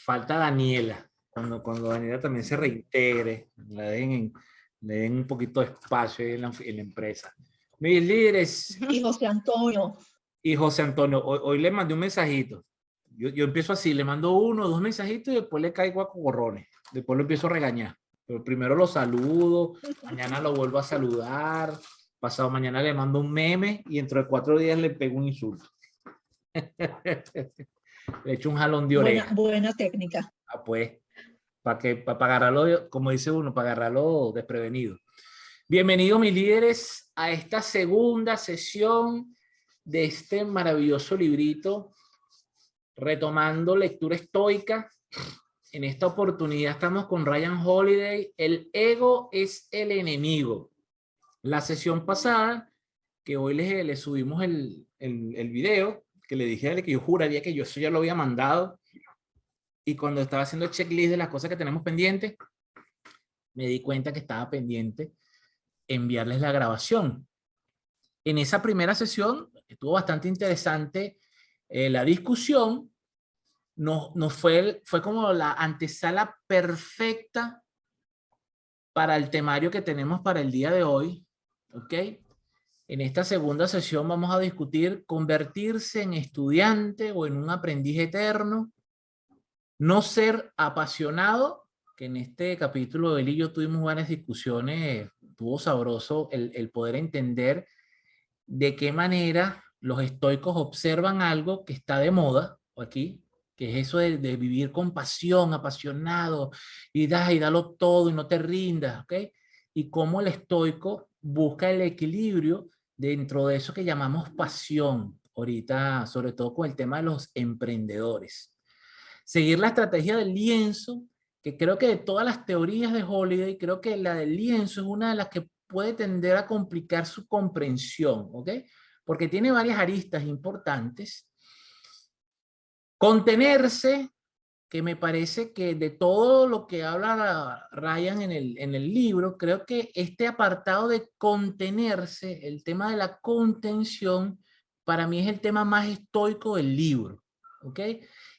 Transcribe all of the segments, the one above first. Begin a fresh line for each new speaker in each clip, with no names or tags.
falta Daniela, cuando Daniela también se reintegre, le den un poquito de espacio en la empresa. Mis líderes.
Y José Antonio.
Y José Antonio, hoy le mandé un mensajito. Yo empiezo así, le mando 1 o 2 mensajitos y después le caigo a cogorrones. Después lo empiezo a regañar. Pero primero lo saludo, mañana lo vuelvo a saludar, pasado mañana le mando un meme y dentro de 4 días le pego un insulto. Le echo un jalón de oreja.
Buena técnica.
Pues, para agarrarlo, como dice uno, para agarrarlo desprevenido. Bienvenidos mis líderes a esta segunda sesión de este maravilloso librito, retomando lectura estoica. En esta oportunidad estamos con Ryan Holiday, El ego es el enemigo. La sesión pasada, que hoy le subimos el video, que le dije a él que yo juraría que yo eso ya lo había mandado, y cuando estaba haciendo el checklist de las cosas que tenemos pendientes, me di cuenta que estaba pendiente enviarles la grabación. En esa primera sesión estuvo bastante interesante la discusión. Fue como la antesala perfecta para el temario que tenemos para el día de hoy. ¿Ok? En esta segunda sesión vamos a discutir convertirse en estudiante o en un aprendiz eterno, no ser apasionado, que en este capítulo él y yo tuvimos varias discusiones, estuvo sabroso el poder entender de qué manera los estoicos observan algo que está de moda aquí, que es eso de vivir con pasión, apasionado, y dalo todo y no te rindas, ¿ok? Y cómo el estoico busca el equilibrio dentro de eso que llamamos pasión, ahorita, sobre todo con el tema de los emprendedores. Seguir la estrategia del lienzo, que creo que de todas las teorías de Holiday, creo que la del lienzo es una de las que puede tender a complicar su comprensión, ¿ok? Porque tiene varias aristas importantes. Contenerse, que me parece que de todo lo que habla Ryan en el libro, creo que este apartado de contenerse, el tema de la contención, para mí es el tema más estoico del libro, ¿ok?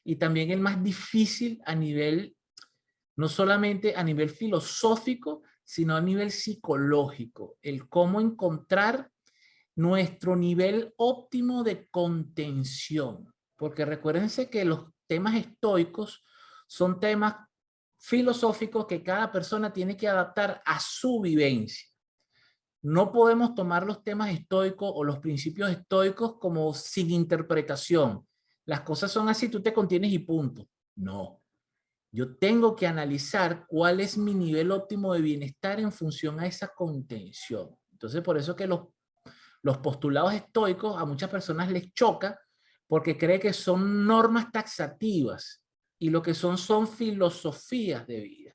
Y también el más difícil a nivel, no solamente a nivel filosófico, sino a nivel psicológico, el cómo encontrar nuestro nivel óptimo de contención. Porque recuérdense que los temas estoicos son temas filosóficos que cada persona tiene que adaptar a su vivencia. No podemos tomar los temas estoicos o los principios estoicos como sin interpretación. Las cosas son así, tú te contienes y punto. No. Yo tengo que analizar cuál es mi nivel óptimo de bienestar en función a esa contención. Entonces, por eso que los postulados estoicos a muchas personas les choca porque cree que son normas taxativas y lo que son filosofías de vida.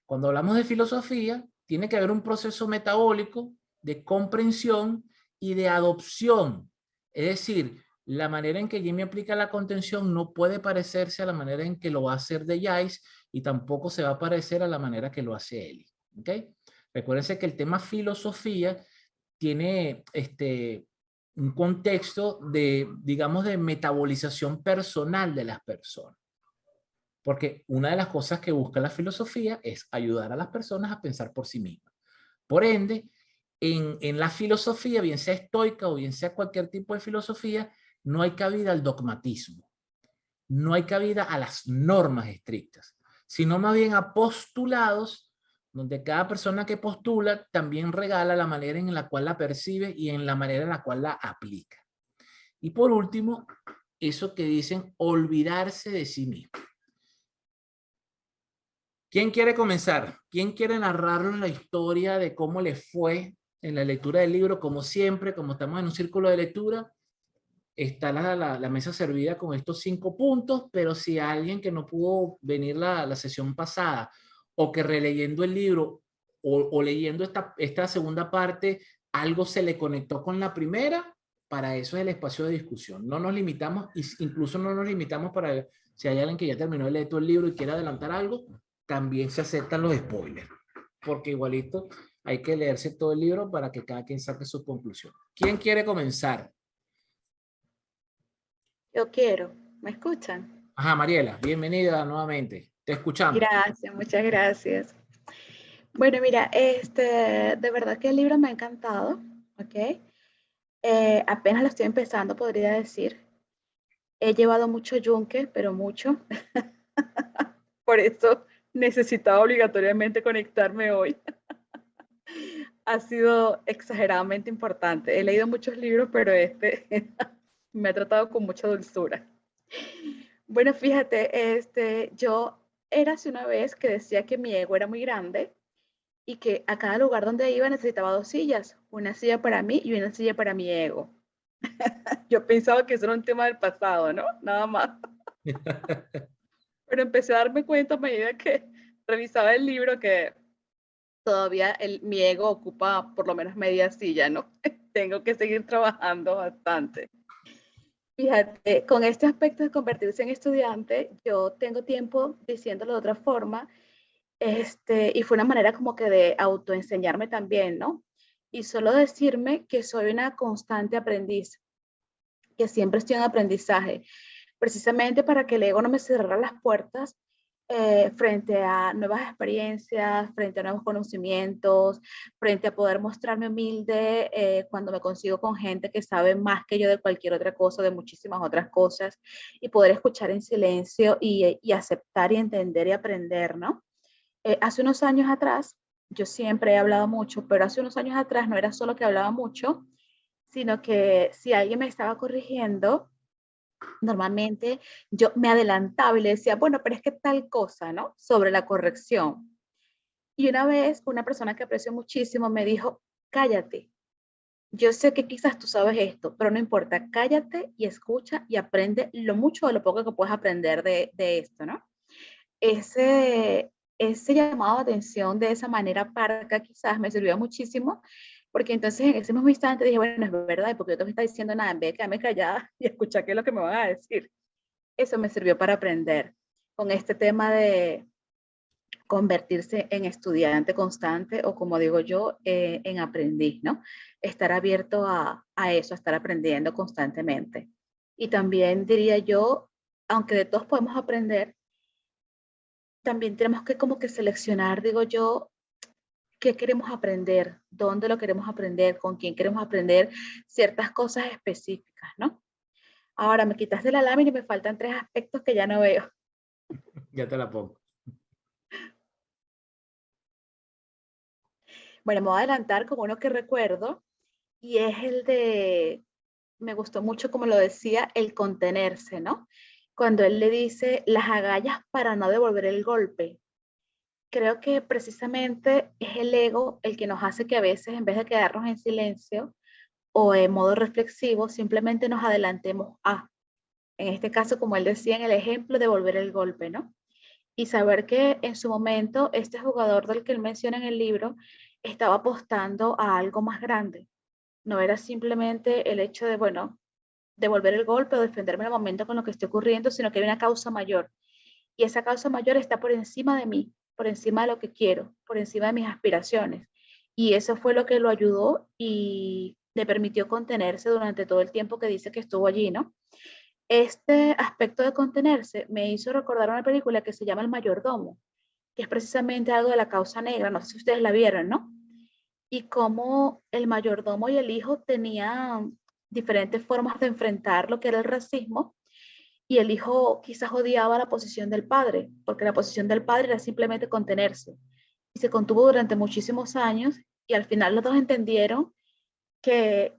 Cuando hablamos de filosofía, tiene que haber un proceso metabólico de comprensión y de adopción. Es decir, la manera en que Jimmy aplica la contención no puede parecerse a la manera en que lo va a hacer de Jais y tampoco se va a parecer a la manera que lo hace Eli. ¿Ok? Recuérdense que el tema filosofía tiene un contexto de, digamos, de metabolización personal de las personas. Porque una de las cosas que busca la filosofía es ayudar a las personas a pensar por sí mismas. Por ende, en la filosofía, bien sea estoica o bien sea cualquier tipo de filosofía, no hay cabida al dogmatismo. No hay cabida a las normas estrictas, sino más bien a postulados donde cada persona que postula también regala la manera en la cual la percibe y en la manera en la cual la aplica. Y por último, eso que dicen olvidarse de sí mismo. ¿Quién quiere comenzar? ¿Quién quiere narrarnos la historia de cómo le fue en la lectura del libro? Como siempre, como estamos en un círculo de lectura, está la mesa servida con estos 5 puntos, pero si alguien que no pudo venir la sesión pasada o que releyendo el libro o leyendo esta segunda parte, algo se le conectó con la primera, para eso es el espacio de discusión. No nos limitamos, incluso no nos limitamos para si hay alguien que ya terminó de leer todo el libro y quiere adelantar algo, también se aceptan los spoilers, porque igualito hay que leerse todo el libro para que cada quien saque su conclusión. ¿Quién quiere comenzar?
Yo quiero. ¿Me escuchan?
Ajá, Mariela, bienvenida nuevamente. Te escuchamos.
Gracias, muchas gracias. Bueno, mira, de verdad que el libro me ha encantado, ¿ok? Apenas lo estoy empezando, podría decir. He llevado mucho yunque, pero mucho. Por eso necesitaba obligatoriamente conectarme hoy. Ha sido exageradamente importante. He leído muchos libros, pero este me ha tratado con mucha dulzura. Bueno, fíjate, yo era hace una vez que decía que mi ego era muy grande y que a cada lugar donde iba necesitaba dos sillas, una silla para mí y una silla para mi ego. Yo pensaba que eso era un tema del pasado, ¿no? Nada más. Pero empecé a darme cuenta a medida que revisaba el libro que todavía mi ego ocupa por lo menos media silla, ¿no? Tengo que seguir trabajando bastante. Fíjate, con este aspecto de convertirse en estudiante, yo tengo tiempo diciéndolo de otra forma, y fue una manera como que de autoenseñarme también, ¿no? Y solo decirme que soy una constante aprendiz, que siempre estoy en aprendizaje, precisamente para que el ego no me cerrara las puertas frente a nuevas experiencias, frente a nuevos conocimientos, frente a poder mostrarme humilde cuando me consigo con gente que sabe más que yo de cualquier otra cosa, de muchísimas otras cosas, y poder escuchar en silencio y aceptar y entender y aprender, ¿no? Hace unos años atrás, yo siempre he hablado mucho, pero hace unos años atrás no era solo que hablaba mucho, sino que si alguien me estaba corrigiendo, normalmente yo me adelantaba y le decía, bueno, pero es que tal cosa, ¿no? Sobre la corrección. Y una vez una persona que aprecio muchísimo me dijo, cállate. Yo sé que quizás tú sabes esto, pero no importa, cállate y escucha y aprende lo mucho o lo poco que puedes aprender de esto, ¿no? Ese llamado de atención de esa manera parca quizás me sirvió muchísimo, porque entonces en ese mismo instante dije, bueno, es verdad, porque yo no me está diciendo nada, en vez de quedarme callada y escuchar qué es lo que me van a decir. Eso me sirvió para aprender con este tema de convertirse en estudiante constante o como digo yo, en aprendiz, ¿no? Estar abierto a eso, a estar aprendiendo constantemente. Y también diría yo, aunque de todos podemos aprender, también tenemos que como que seleccionar, digo yo, qué queremos aprender, dónde lo queremos aprender, con quién queremos aprender ciertas cosas específicas, ¿no? Ahora me quitaste la lámina y me faltan tres aspectos que ya no veo.
Ya te la pongo.
Bueno, me voy a adelantar con uno que recuerdo y es el de, me gustó mucho como lo decía, el contenerse, ¿no? Cuando él le dice las agallas para no devolver el golpe. Creo que precisamente es el ego el que nos hace que a veces en vez de quedarnos en silencio o en modo reflexivo, simplemente nos adelantemos a, en este caso, como él decía en el ejemplo, devolver el golpe, ¿no? Y saber que en su momento este jugador del que él menciona en el libro estaba apostando a algo más grande. No era simplemente el hecho de, bueno, devolver el golpe o defenderme en el momento con lo que esté ocurriendo, sino que hay una causa mayor. Y esa causa mayor está por encima de mí, por encima de lo que quiero, por encima de mis aspiraciones. Y eso fue lo que lo ayudó y le permitió contenerse durante todo el tiempo que dice que estuvo allí, ¿no? Este aspecto de contenerse me hizo recordar una película que se llama El Mayordomo, que es precisamente algo de la causa negra, no sé si ustedes la vieron, ¿no? Y cómo el mayordomo y el hijo tenían diferentes formas de enfrentar lo que era el racismo y el hijo quizás odiaba la posición del padre, porque la posición del padre era simplemente contenerse. Y se contuvo durante muchísimos años y al final los dos entendieron que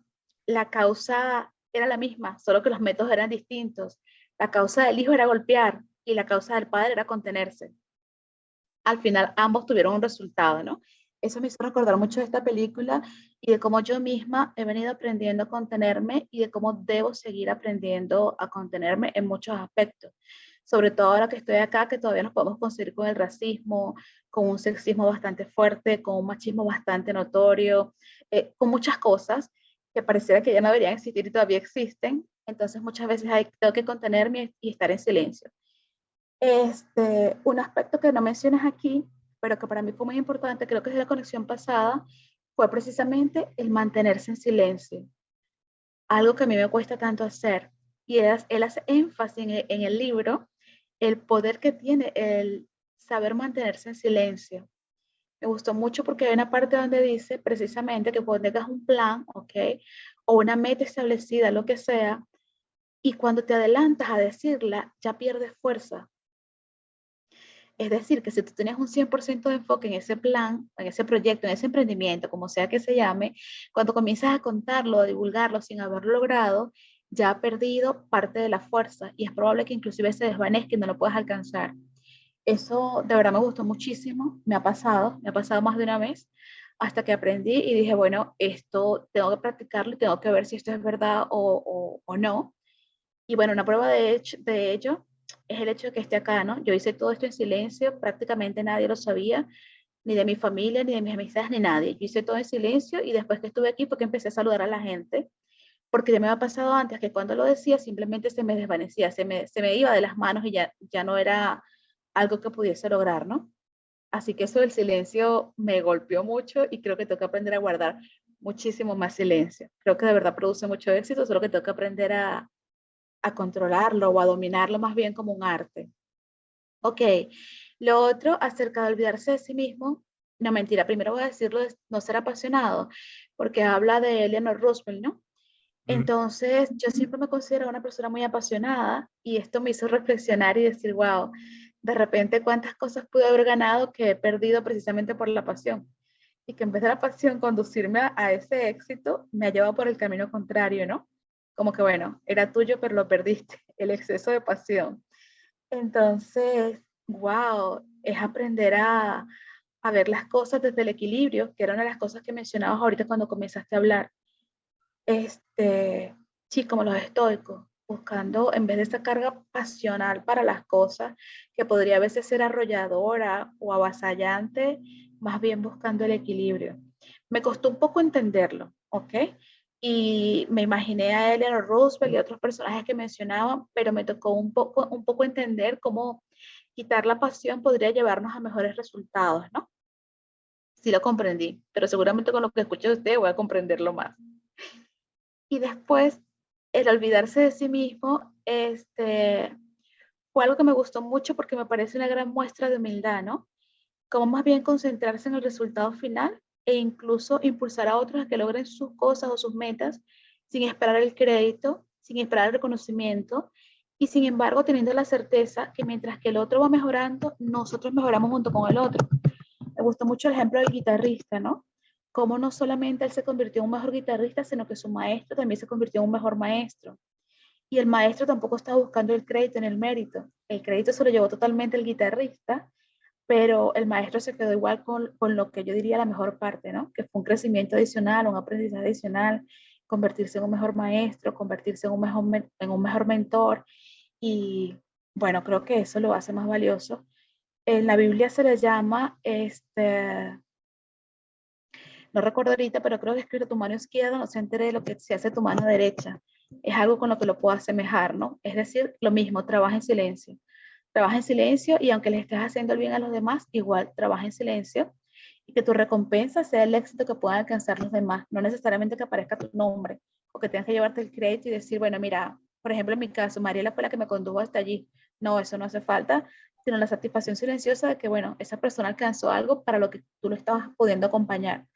la causa era la misma, solo que los métodos eran distintos. La causa del hijo era golpear y la causa del padre era contenerse. Al final ambos tuvieron un resultado, ¿no? Eso me hizo recordar mucho de esta película y de cómo yo misma he venido aprendiendo a contenerme y de cómo debo seguir aprendiendo a contenerme en muchos aspectos. Sobre todo ahora que estoy acá, que todavía nos podemos conseguir con el racismo, con un sexismo bastante fuerte, con un machismo bastante notorio, con muchas cosas que pareciera que ya no deberían existir y todavía existen. Entonces muchas veces tengo que contenerme y estar en silencio. Un aspecto que no mencionas aquí, pero que para mí fue muy importante, creo que es de la conexión pasada, fue precisamente el mantenerse en silencio. Algo que a mí me cuesta tanto hacer. Y él hace énfasis en el libro el poder que tiene el saber mantenerse en silencio. Me gustó mucho porque hay una parte donde dice precisamente que cuando tengas un plan, ¿ok? O una meta establecida, lo que sea, y cuando te adelantas a decirla, ya pierdes fuerza. Es decir, que si tú tienes un 100% de enfoque en ese plan, en ese proyecto, en ese emprendimiento, como sea que se llame, cuando comienzas a contarlo, a divulgarlo sin haberlo logrado, ya ha perdido parte de la fuerza y es probable que inclusive se desvanezca y no lo puedas alcanzar. Eso de verdad me gustó muchísimo, me ha pasado más de una vez, hasta que aprendí y dije, bueno, esto tengo que practicarlo y tengo que ver si esto es verdad o no. Y bueno, una prueba de ello es el hecho de que esté acá, ¿no? Yo hice todo esto en silencio, prácticamente nadie lo sabía, ni de mi familia, ni de mis amistades, ni nadie. Yo hice todo en silencio y después que estuve aquí fue que empecé a saludar a la gente, porque ya me había pasado antes que cuando lo decía simplemente se me desvanecía, se me iba de las manos y ya no era algo que pudiese lograr, ¿no? Así que eso del silencio me golpeó mucho y creo que tengo que aprender a guardar muchísimo más silencio. Creo que de verdad produce mucho éxito, solo que tengo que aprender a controlarlo o a dominarlo más bien como un arte. Ok, lo otro acerca de olvidarse de sí mismo, no mentira, primero voy a decirlo de no ser apasionado, porque habla de Eleanor Roosevelt, ¿no?
Mm.
Entonces, yo siempre me considero una persona muy apasionada y esto me hizo reflexionar y decir, wow, de repente cuántas cosas pude haber ganado que he perdido precisamente por la pasión. Y que en vez de la pasión conducirme a ese éxito, me ha llevado por el camino contrario, ¿no? Como que bueno, era tuyo, pero lo perdiste, el exceso de pasión. Entonces, wow, es aprender a ver las cosas desde el equilibrio, que era una de las cosas que mencionabas ahorita cuando comenzaste a hablar. Este, sí, como los estoicos, buscando en vez de esa carga pasional para las cosas, que podría a veces ser arrolladora o avasallante, más bien buscando el equilibrio. Me costó un poco entenderlo, ¿ok? Y me imaginé a Eleanor Roosevelt y otros personajes que mencionaban, pero me tocó un poco entender cómo quitar la pasión podría llevarnos a mejores resultados, ¿no? Sí lo comprendí, pero seguramente con lo que escuché de usted voy a comprenderlo más. Y después, el olvidarse de sí mismo, fue algo que me gustó mucho porque me parece una gran muestra de humildad, ¿no? Como más bien concentrarse en el resultado final e incluso impulsar a otros a que logren sus cosas o sus metas sin esperar el crédito, sin esperar el reconocimiento y sin embargo teniendo la certeza que mientras que el otro va mejorando, nosotros mejoramos junto con el otro. Me gustó mucho el ejemplo del guitarrista, ¿no? Cómo no solamente él se convirtió en un mejor guitarrista, sino que su maestro también se convirtió en un mejor maestro. Y el maestro tampoco estaba buscando el crédito en el mérito. El crédito se lo llevó totalmente el guitarrista, pero el maestro se quedó igual con lo que yo diría la mejor parte, ¿no? Que fue un crecimiento adicional, un aprendizaje adicional, convertirse en un mejor maestro, convertirse en un mejor mentor. Y bueno, creo que eso lo hace más valioso. En la Biblia se le llama, no recuerdo ahorita, pero creo que escribe tu mano izquierda, no se entere de lo que se hace tu mano derecha. Es algo con lo que lo puedo asemejar, ¿no? Es decir, lo mismo, trabaja en silencio. Trabaja en silencio y aunque le estés haciendo el bien a los demás, igual trabaja en silencio y que tu recompensa sea el éxito que puedan alcanzar los demás, no necesariamente que aparezca tu nombre o que tengas que llevarte el crédito y decir, bueno, mira, por ejemplo, en mi caso, Mariela fue la que me condujo hasta allí. No, eso no hace falta, sino la satisfacción silenciosa de que, bueno, esa persona alcanzó algo para lo que tú lo estabas pudiendo acompañar.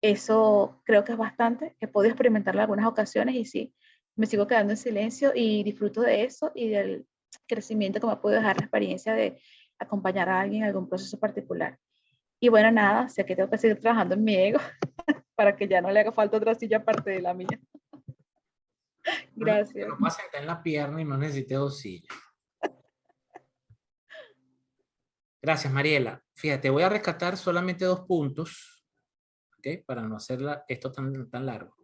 Eso creo que es bastante, que puedo experimentarlo en algunas ocasiones y sí, me sigo quedando en silencio y disfruto de eso y del crecimiento que me puede dejar la experiencia de acompañar a alguien en algún proceso particular. Y bueno, nada, sé que tengo que seguir trabajando en mi ego para que ya no le haga falta otra silla aparte de la mía.
Bueno, te
Gracias.
lo puedo sentar en la pierna y no necesité 2 sillas. Gracias, Mariela. Fíjate, voy a rescatar solamente 2 puntos, ¿ok? Para no hacer esto tan largo.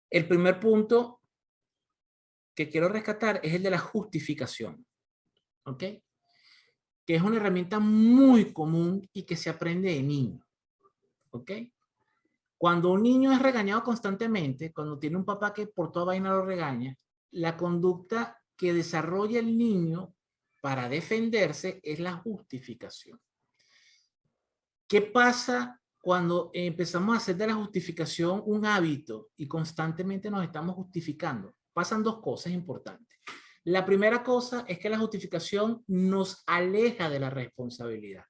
El primer punto que quiero rescatar es el de la justificación, ¿ok? Que es una herramienta muy común y que se aprende de niño, ¿ok? Cuando un niño es regañado constantemente, cuando tiene un papá que por toda vaina lo regaña, la conducta que desarrolla el niño para defenderse es la justificación. ¿Qué pasa cuando empezamos a hacer de la justificación un hábito y constantemente nos estamos justificando? Pasan 2 cosas importantes. La primera cosa es que la justificación nos aleja de la responsabilidad.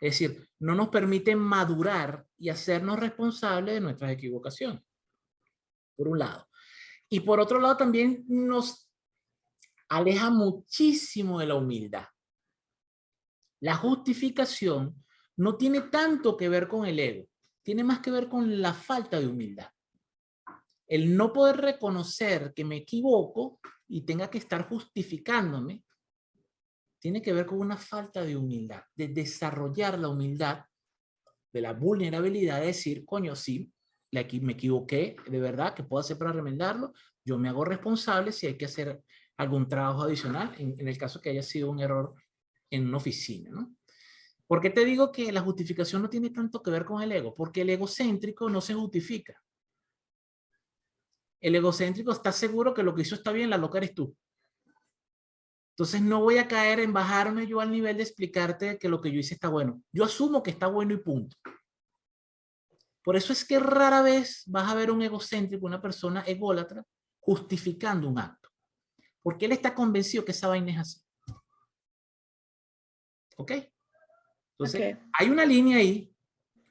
Es decir, no nos permite madurar y hacernos responsables de nuestras equivocaciones, por un lado. Y por otro lado también nos aleja muchísimo de la humildad. La justificación no tiene tanto que ver con el ego, tiene más que ver con la falta de humildad. El no poder reconocer que me equivoco y tenga que estar justificándome, tiene que ver con una falta de humildad, de desarrollar la humildad, de la vulnerabilidad, de decir, coño, sí, me equivoqué, de verdad, ¿qué puedo hacer para remendarlo? Yo me hago responsable si hay que hacer algún trabajo adicional, en el caso que haya sido un error en una oficina, ¿no? ¿Por qué te digo que la justificación no tiene tanto que ver con el ego? Porque el egocéntrico no se justifica. El egocéntrico está seguro que lo que hizo está bien, la loca eres tú. Entonces no voy a caer en bajarme yo al nivel de explicarte que lo que yo hice está bueno. Yo asumo que está bueno y punto. Por eso es que rara vez vas a ver un egocéntrico, una persona ególatra, justificando un acto. Porque él está convencido que esa vaina es así. ¿Ok? Entonces, hay una línea ahí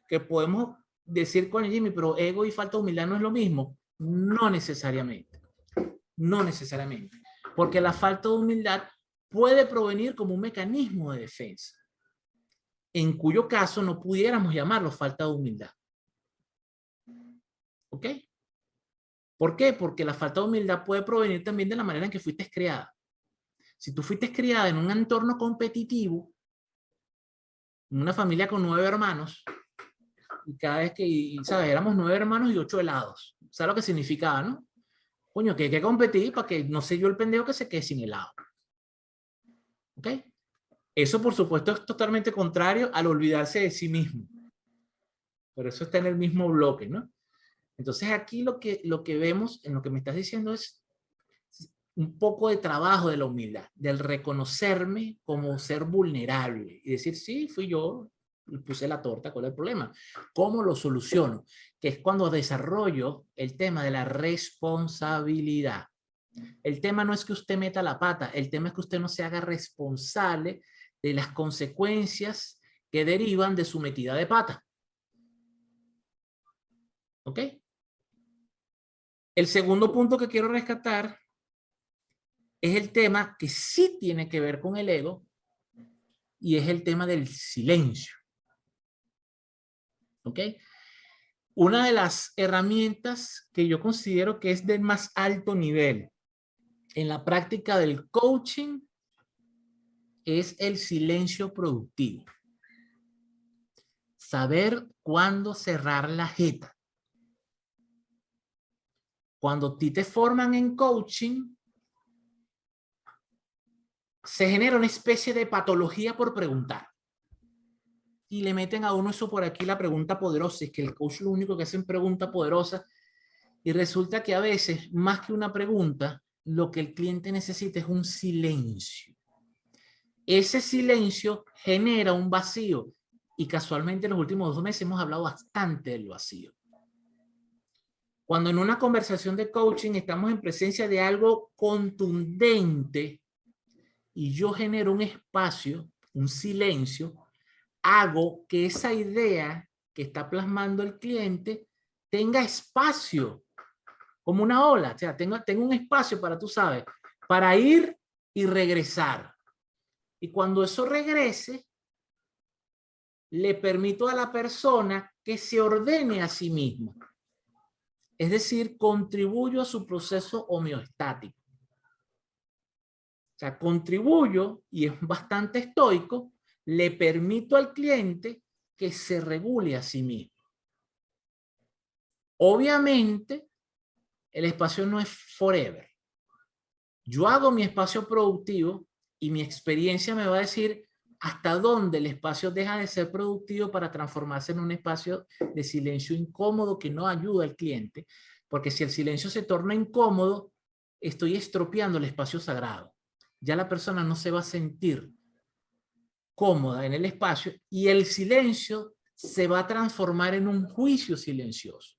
que podemos decir con Jimmy, pero ego y falta de humildad no es lo mismo. No necesariamente. No necesariamente. Porque la falta de humildad puede provenir como un mecanismo de defensa, en cuyo caso no pudiéramos llamarlo falta de humildad. ¿Ok? ¿Por qué? Porque la falta de humildad puede provenir también de la manera en que fuiste criada. Si tú fuiste criada en un entorno competitivo, en una familia con 9 hermanos, y cada vez que, ¿sabes? Éramos 9 hermanos y 8 helados. ¿Sabes lo que significaba, no? Coño, que hay que competir para que no sé yo el pendejo que se quede sin helado. ¿Ok? Eso, por supuesto, es totalmente contrario al olvidarse de sí mismo. Por eso está en el mismo bloque, ¿no? Entonces aquí lo que vemos en lo que me estás diciendo es un poco de trabajo de la humildad, del reconocerme como ser vulnerable y decir, sí, fui yo, puse la torta, ¿cuál es el problema? ¿Cómo lo soluciono? Que es cuando desarrollo el tema de la responsabilidad. El tema no es que usted meta la pata, el tema es que usted no se haga responsable de las consecuencias que derivan de su metida de pata. ¿Ok? El segundo punto que quiero rescatar es el tema que sí tiene que ver con el ego y es el tema del silencio. ¿Ok? Una de las herramientas que yo considero que es del más alto nivel en la práctica del coaching es el silencio productivo. Saber cuándo cerrar la jeta. Cuando a ti te forman en coaching, se genera una especie de patología por preguntar. Y le meten a uno eso por aquí, la pregunta poderosa. Es que el coach lo único que hace es pregunta poderosa. Y resulta que a veces, más que una pregunta, lo que el cliente necesita es un silencio. Ese silencio genera un vacío. Y casualmente en los últimos 2 meses hemos hablado bastante del vacío. Cuando en una conversación de coaching estamos en presencia de algo contundente y yo genero un espacio, un silencio, hago que esa idea que está plasmando el cliente tenga espacio, como una ola. O sea, tengo un espacio para, tú sabes, para ir y regresar. Y cuando eso regrese, le permito a la persona que se ordene a sí misma. Es decir, contribuyo a su proceso homeostático. O sea, contribuyo, y es bastante estoico, le permito al cliente que se regule a sí mismo. Obviamente, el espacio no es forever. Yo hago mi espacio productivo y mi experiencia me va a decir hasta dónde el espacio deja de ser productivo para transformarse en un espacio de silencio incómodo que no ayuda al cliente, porque si el silencio se torna incómodo, estoy estropeando el espacio sagrado. Ya la persona no se va a sentir cómoda en el espacio y el silencio se va a transformar en un juicio silencioso.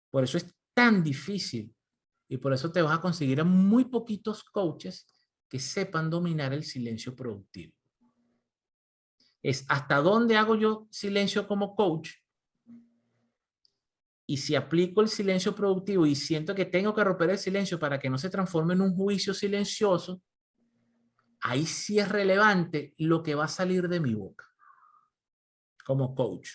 Por eso es tan difícil Y por eso te vas a conseguir a muy poquitos coaches que sepan dominar el silencio productivo. Es hasta dónde hago yo silencio como coach. Y si aplico el silencio productivo y siento que tengo que romper el silencio para que no se transforme en un juicio silencioso, ahí sí es relevante lo que va a salir de mi boca como coach.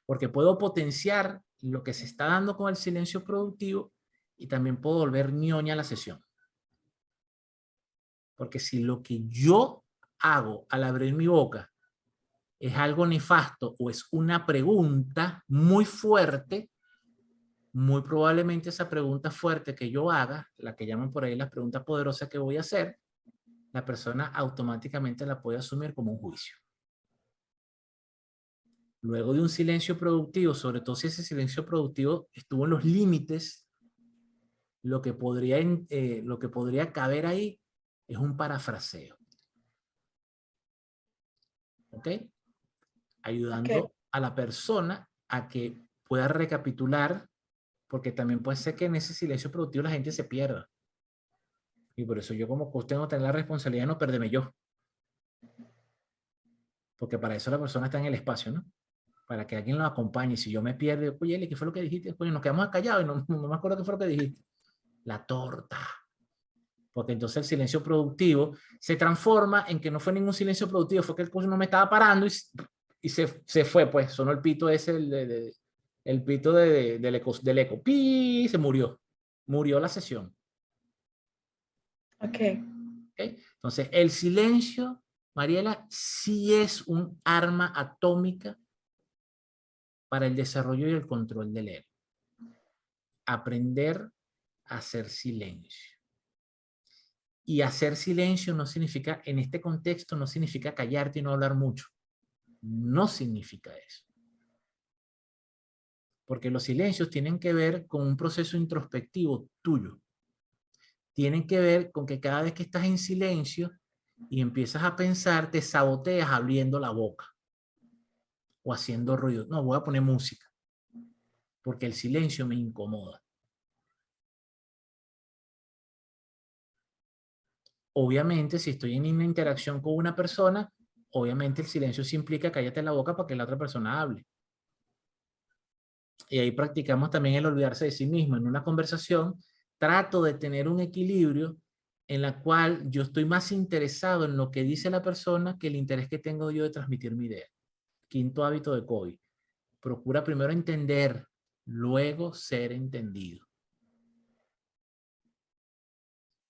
Porque puedo potenciar lo que se está dando con el silencio productivo y también puedo volver ñoña la sesión. Porque si lo que yo hago al abrir mi boca es algo nefasto o es una pregunta muy fuerte, muy probablemente esa pregunta fuerte que yo haga, la que llaman por ahí la pregunta poderosa que voy a hacer, la persona automáticamente la puede asumir como un juicio. Luego de un silencio productivo, sobre todo si ese silencio productivo estuvo en los límites, lo que podría caber ahí es un parafraseo. ¿Ok? Ayudando a la persona a que pueda recapitular, porque también puede ser que en ese silencio productivo la gente se pierda. Y por eso yo como coach tengo que tener la responsabilidad de no perderme yo. Porque para eso la persona está en el espacio, ¿no? Para que alguien lo acompañe. Si yo me pierdo, oye, Eli, ¿qué fue lo que dijiste? Pues nos quedamos callados y no me acuerdo qué fue lo que dijiste. La torta. Porque entonces el silencio productivo se transforma en que no fue ningún silencio productivo, fue que el coach no me estaba parando y se fue, pues, sonó el pito ese, el pito del eco, ¡pi! Se murió. Murió la sesión.
Ok.
¿Okay? Entonces, el silencio, Mariela, sí es un arma atómica para el desarrollo y el control del ego. Aprender a hacer silencio. Y hacer silencio no significa, en este contexto, no significa callarte y no hablar mucho. No significa eso. Porque los silencios tienen que ver con un proceso introspectivo tuyo. Tienen que ver con que cada vez que estás en silencio y empiezas a pensar, te saboteas abriendo la boca o haciendo ruido. No, voy a poner música porque el silencio me incomoda. Obviamente, si estoy en una interacción con una persona, obviamente el silencio sí implica cállate la boca para que la otra persona hable. Y ahí practicamos también el olvidarse de sí mismo. En una conversación trato de tener un equilibrio en la cual yo estoy más interesado en lo que dice la persona que el interés que tengo yo de transmitir mi idea. Quinto hábito de Covey. Procura primero entender, luego ser entendido.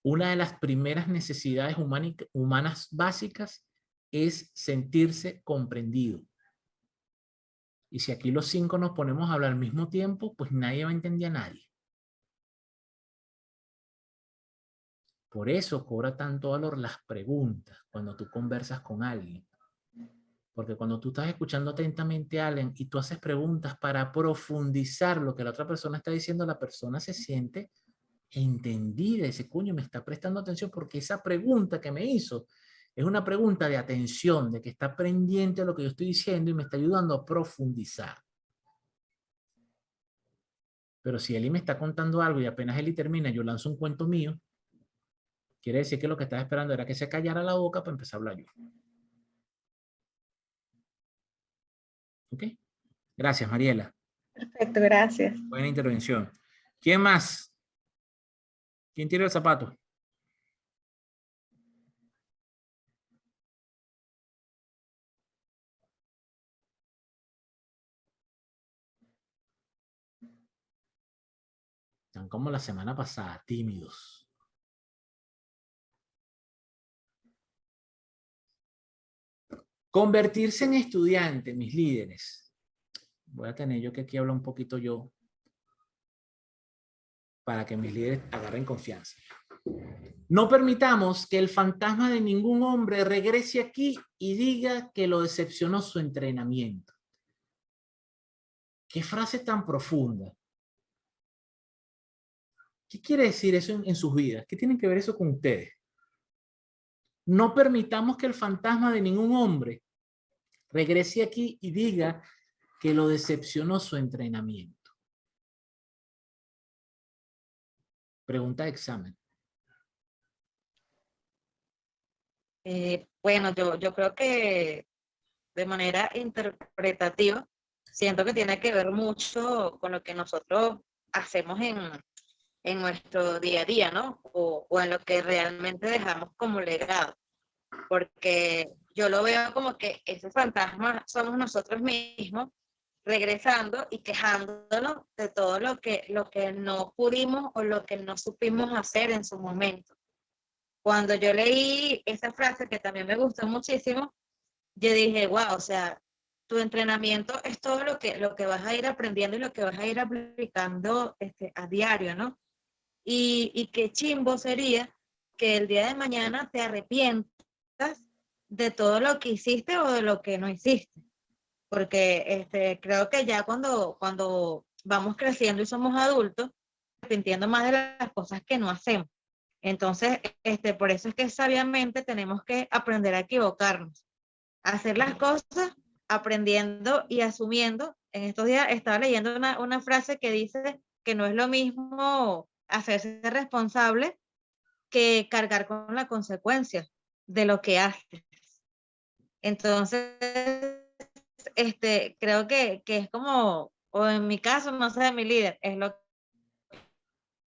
Una de las primeras necesidades humanas básicas es sentirse comprendido. Y si aquí los 5 nos ponemos a hablar al mismo tiempo, pues nadie va a entender a nadie. Por eso cobra tanto valor las preguntas cuando tú conversas con alguien. Porque cuando tú estás escuchando atentamente a alguien y tú haces preguntas para profundizar lo que la otra persona está diciendo, la persona se siente entendida. Ese coño me está prestando atención porque esa pregunta que me hizo es una pregunta de atención, de que está pendiente de lo que yo estoy diciendo y me está ayudando a profundizar. Pero si Eli me está contando algo y apenas Eli termina, yo lanzo un cuento mío, quiere decir que lo que estaba esperando era que se callara la boca para empezar a hablar yo. ¿Ok? Gracias, Mariela.
Perfecto, gracias.
Buena intervención. ¿Quién más? ¿Quién tira el zapato? Están como la semana pasada, tímidos. Convertirse en estudiante, mis líderes. Voy a tener yo que aquí hablar un poquito yo para que mis líderes agarren confianza. No permitamos que el fantasma de ningún hombre regrese aquí y diga que lo decepcionó su entrenamiento. ¿Qué frase tan profunda? ¿Qué quiere decir eso en sus vidas? ¿Qué tiene que ver eso con ustedes? No permitamos que el fantasma de ningún hombre regrese aquí y diga que lo decepcionó su entrenamiento. Pregunta de examen.
Bueno, yo creo que de manera interpretativa, siento que tiene que ver mucho con lo que nosotros hacemos en nuestro día a día, ¿no? O en lo que realmente dejamos como legado, porque yo lo veo como que ese fantasma somos nosotros mismos regresando y quejándonos de todo lo que no pudimos o lo que no supimos hacer en su momento. Cuando yo leí esa frase que también me gustó muchísimo, yo dije, wow, o sea, tu entrenamiento es todo lo que vas a ir aprendiendo y lo que vas a ir aplicando a diario, ¿no? Y qué chimbo sería que el día de mañana te arrepientas de todo lo que hiciste o de lo que no hiciste. Porque creo que ya cuando vamos creciendo y somos adultos, arrepintiendo más de las cosas que no hacemos. Entonces, por eso es que sabiamente tenemos que aprender a equivocarnos, a hacer las cosas aprendiendo y asumiendo. En estos días estaba leyendo una frase que dice que no es lo mismo hacerse responsable que cargar con la consecuencia de lo que haces. Entonces, creo que es como, o en mi caso, no sé, de mi líder, es lo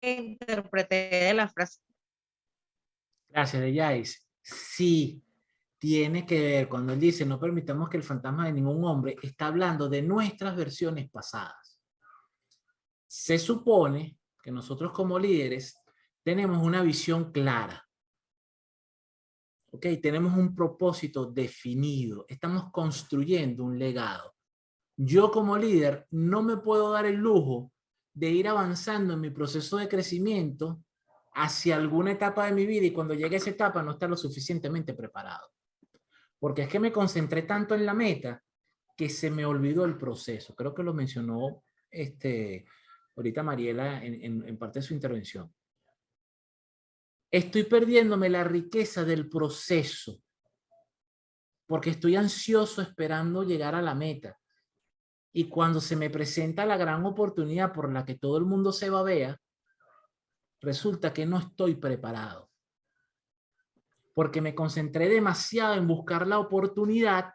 que interpreté de la frase.
Gracias, Deyais. Sí, tiene que ver, cuando él dice no permitamos que el fantasma de ningún hombre, está hablando de nuestras versiones pasadas. Se supone que nosotros como líderes tenemos una visión clara. ¿Ok? Tenemos un propósito definido. Estamos construyendo un legado. Yo como líder no me puedo dar el lujo de ir avanzando en mi proceso de crecimiento hacia alguna etapa de mi vida y cuando llegue a esa etapa no estar lo suficientemente preparado. Porque es que me concentré tanto en la meta que se me olvidó el proceso. Creo que lo mencionó ahorita Mariela en parte de su intervención. Estoy perdiéndome la riqueza del proceso porque estoy ansioso esperando llegar a la meta. Y cuando se me presenta la gran oportunidad por la que todo el mundo se babea, resulta que no estoy preparado. Porque me concentré demasiado en buscar la oportunidad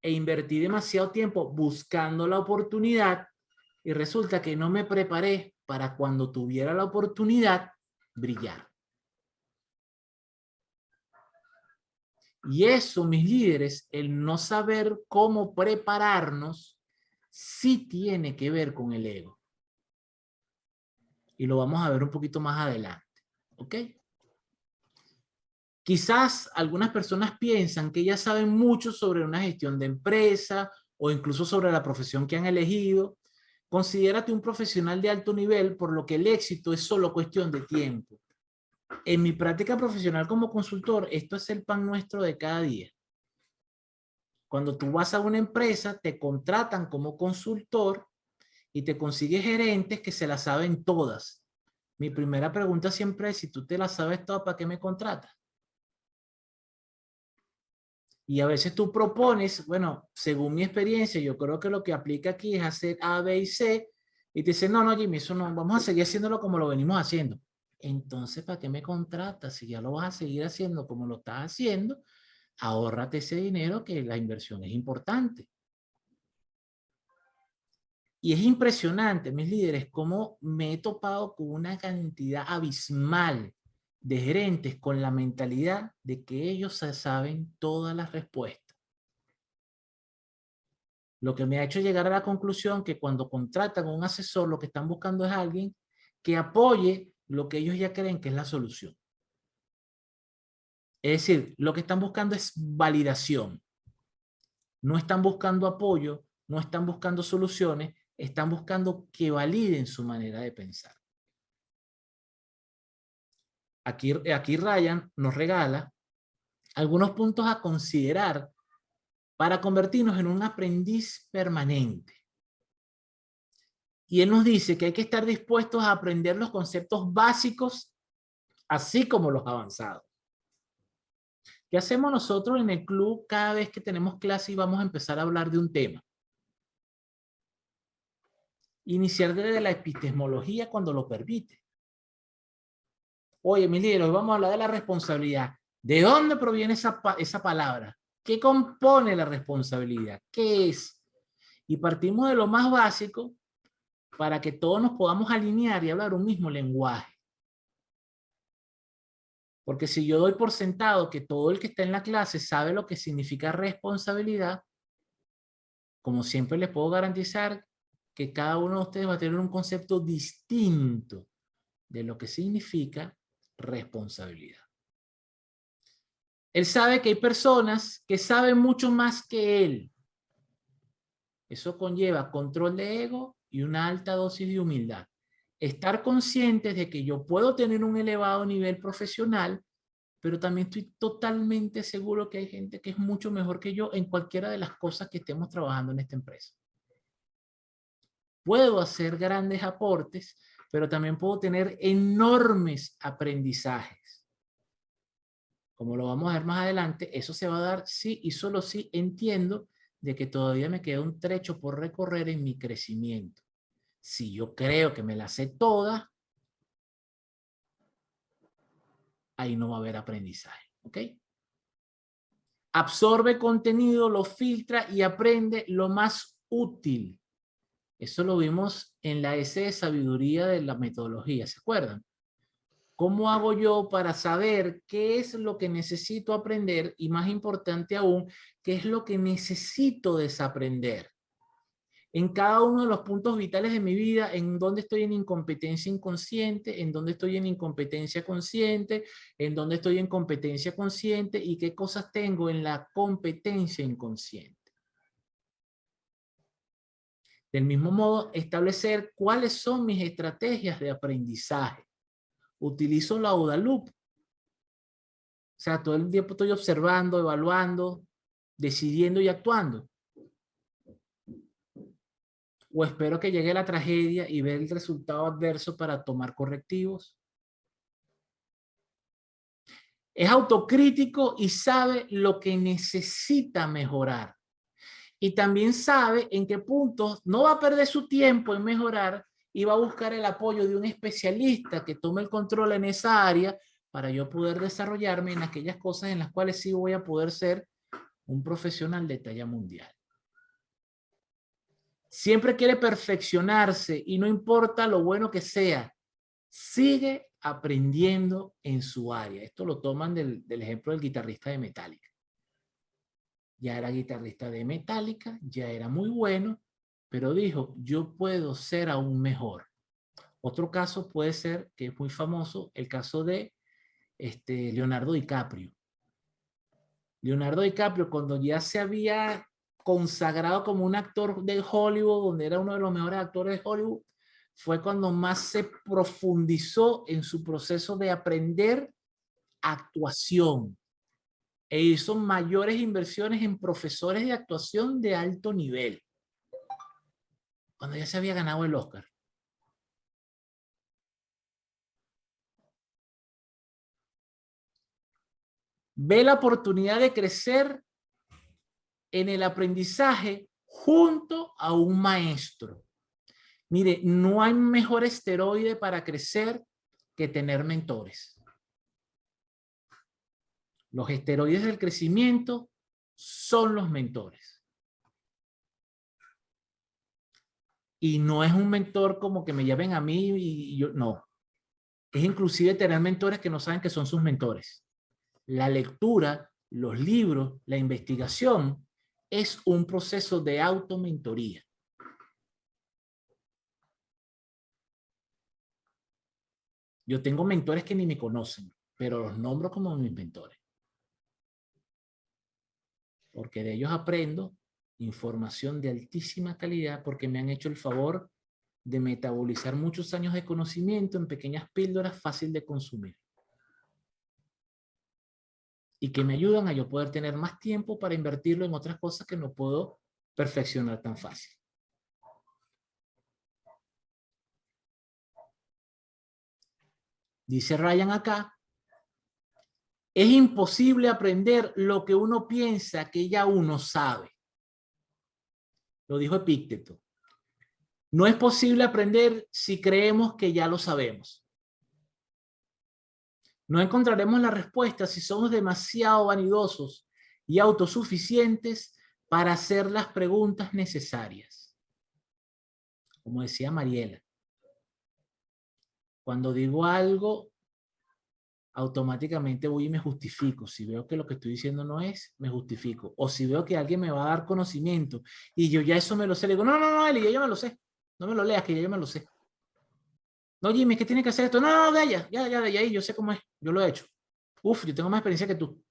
e invertí demasiado tiempo buscando la oportunidad y resulta que no me preparé para cuando tuviera la oportunidad brillar. Y eso, mis líderes, el no saber cómo prepararnos, sí tiene que ver con el ego. Y lo vamos a ver un poquito más adelante. ¿Ok? Quizás algunas personas piensan que ya saben mucho sobre una gestión de empresa o incluso sobre la profesión que han elegido. Considérate un profesional de alto nivel, por lo que el éxito es solo cuestión de tiempo. En mi práctica profesional como consultor, esto es el pan nuestro de cada día. Cuando tú vas a una empresa, te contratan como consultor y te consigues gerentes que se las saben todas. Mi primera pregunta siempre es, si tú te las sabes todas, ¿para qué me contratas? Y a veces tú propones, bueno, según mi experiencia, yo creo que lo que aplica aquí es hacer A, B y C, y te dicen, no, no, Jimmy, eso no, vamos a seguir haciéndolo como lo venimos haciendo. Entonces, ¿para qué me contratas? Si ya lo vas a seguir haciendo como lo estás haciendo, ahórrate ese dinero, que la inversión es importante. Y es impresionante, mis líderes, cómo me he topado con una cantidad abismal de gerentes con la mentalidad de que ellos saben todas las respuestas. Lo que me ha hecho llegar a la conclusión que cuando contratan a un asesor, lo que están buscando es alguien que apoye lo que ellos ya creen que es la solución. Es decir, lo que están buscando es validación. No están buscando apoyo, no están buscando soluciones, están buscando que validen su manera de pensar. Aquí Ryan nos regala algunos puntos a considerar para convertirnos en un aprendiz permanente. Y él nos dice que hay que estar dispuestos a aprender los conceptos básicos, así como los avanzados. ¿Qué hacemos nosotros en el club cada vez que tenemos clase y vamos a empezar a hablar de un tema? iniciar desde la epistemología cuando lo permite. Oye, mis líderes, hoy vamos a hablar de la responsabilidad. ¿De dónde proviene esa palabra? ¿Qué compone la responsabilidad? ¿Qué es? Y partimos de lo más básico para que todos nos podamos alinear y hablar un mismo lenguaje. Porque si yo doy por sentado que todo el que está en la clase sabe lo que significa responsabilidad, como siempre les puedo garantizar que cada uno de ustedes va a tener un concepto distinto de lo que significa responsabilidad. Él sabe que hay personas que saben mucho más que él. Eso conlleva control de ego y una alta dosis de humildad. Estar conscientes de que yo puedo tener un elevado nivel profesional, pero también estoy totalmente seguro que hay gente que es mucho mejor que yo en cualquiera de las cosas que estemos trabajando en esta empresa. Puedo hacer grandes aportes, pero también puedo tener enormes aprendizajes. Como lo vamos a ver más adelante, eso se va a dar sí y solo si entiendo de que todavía me queda un trecho por recorrer en mi crecimiento. Si yo creo que me la sé toda, ahí no va a haber aprendizaje, ¿ok? Absorbe contenido, lo filtra y aprende lo más útil. Eso lo vimos en la S de sabiduría de la metodología, ¿se acuerdan? ¿Cómo hago yo para saber qué es lo que necesito aprender y, más importante aún, qué es lo que necesito desaprender? En cada uno de los puntos vitales de mi vida, en dónde estoy en incompetencia inconsciente, en dónde estoy en incompetencia consciente, en dónde estoy en competencia consciente y qué cosas tengo en la competencia inconsciente. Del mismo modo, establecer cuáles son mis estrategias de aprendizaje. Utilizo la OODA Loop. O sea, todo el tiempo estoy observando, evaluando, decidiendo y actuando. O espero que llegue la tragedia y ver el resultado adverso para tomar correctivos. Es autocrítico y sabe lo que necesita mejorar. Y también sabe en qué puntos no va a perder su tiempo en mejorar y va a buscar el apoyo de un especialista que tome el control en esa área para yo poder desarrollarme en aquellas cosas en las cuales sí voy a poder ser un profesional de talla mundial. Siempre quiere perfeccionarse y no importa lo bueno que sea, sigue aprendiendo en su área. Esto lo toman del ejemplo del guitarrista de Metallica. Ya era guitarrista de Metallica, ya era muy bueno, pero dijo, yo puedo ser aún mejor. Otro caso puede ser, que es muy famoso, el caso de Leonardo DiCaprio. Leonardo DiCaprio, cuando ya se había consagrado como un actor de Hollywood, donde era uno de los mejores actores de Hollywood, fue cuando más se profundizó en su proceso de aprender actuación e hizo mayores inversiones en profesores de actuación de alto nivel, cuando ya se había ganado el Oscar. Ve la oportunidad de crecer en el aprendizaje junto a un maestro. Mire, no hay mejor esteroide para crecer que tener mentores. Los esteroides del crecimiento son los mentores. Y no es un mentor como que me llamen a mí y yo, no. Es inclusive tener mentores que no saben que son sus mentores. La lectura, los libros, la investigación es un proceso de automentoría. Yo tengo mentores que ni me conocen, pero los nombro como mis mentores. Porque de ellos aprendo información de altísima calidad porque me han hecho el favor de metabolizar muchos años de conocimiento en pequeñas píldoras fácil de consumir. Y que me ayudan a yo poder tener más tiempo para invertirlo en otras cosas que no puedo perfeccionar tan fácil. Dice Ryan acá, es imposible aprender lo que uno piensa que ya uno sabe. Lo dijo Epícteto. No es posible aprender si creemos que ya lo sabemos. No encontraremos la respuesta si somos demasiado vanidosos y autosuficientes para hacer las preguntas necesarias. Como decía Mariela, cuando digo algo, automáticamente voy y me justifico. Si veo que lo que estoy diciendo no es, me justifico. O si veo que alguien me va a dar conocimiento y yo ya eso me lo sé, le digo, no, Eli, ya yo me lo sé. No me lo leas, que ya yo me lo sé. No, Jimmy, ¿qué tiene que hacer esto? No, de ella, ya, de ahí, yo sé cómo es, yo lo he hecho. Uf, yo tengo más experiencia que tú.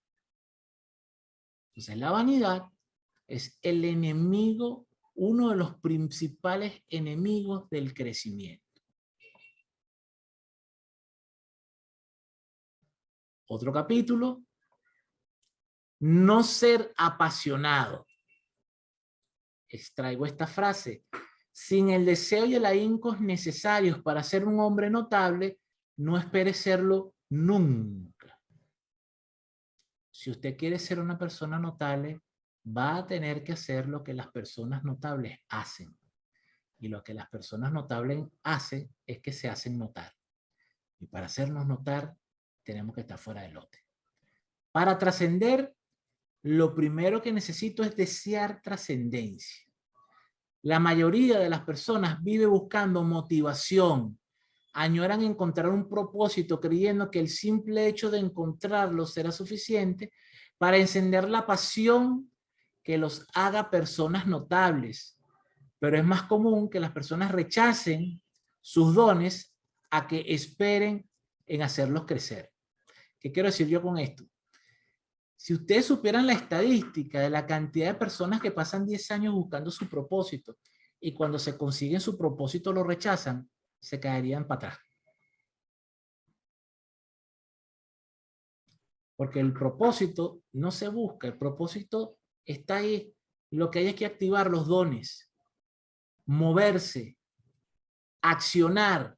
Entonces, la vanidad es el enemigo, uno de los principales enemigos del crecimiento. Otro capítulo, no ser apasionado. Extraigo esta frase. Sin el deseo y el ahínco necesarios para ser un hombre notable, no espere serlo nunca. Si usted quiere ser una persona notable, va a tener que hacer lo que las personas notables hacen. Y lo que las personas notables hacen es que se hacen notar. Y para hacernos notar, tenemos que estar fuera del lote. Para trascender, lo primero que necesito es desear trascendencia. La mayoría de las personas vive buscando motivación, añoran encontrar un propósito creyendo que el simple hecho de encontrarlo será suficiente para encender la pasión que los haga personas notables. Pero es más común que las personas rechacen sus dones a que esperen en hacerlos crecer. ¿Qué quiero decir yo con esto? Si ustedes supieran la estadística de la cantidad de personas que pasan 10 años buscando su propósito y cuando se consiguen su propósito lo rechazan, se caerían para atrás. Porque el propósito no se busca, el propósito está ahí. Lo que hay es que activar los dones, moverse, accionar.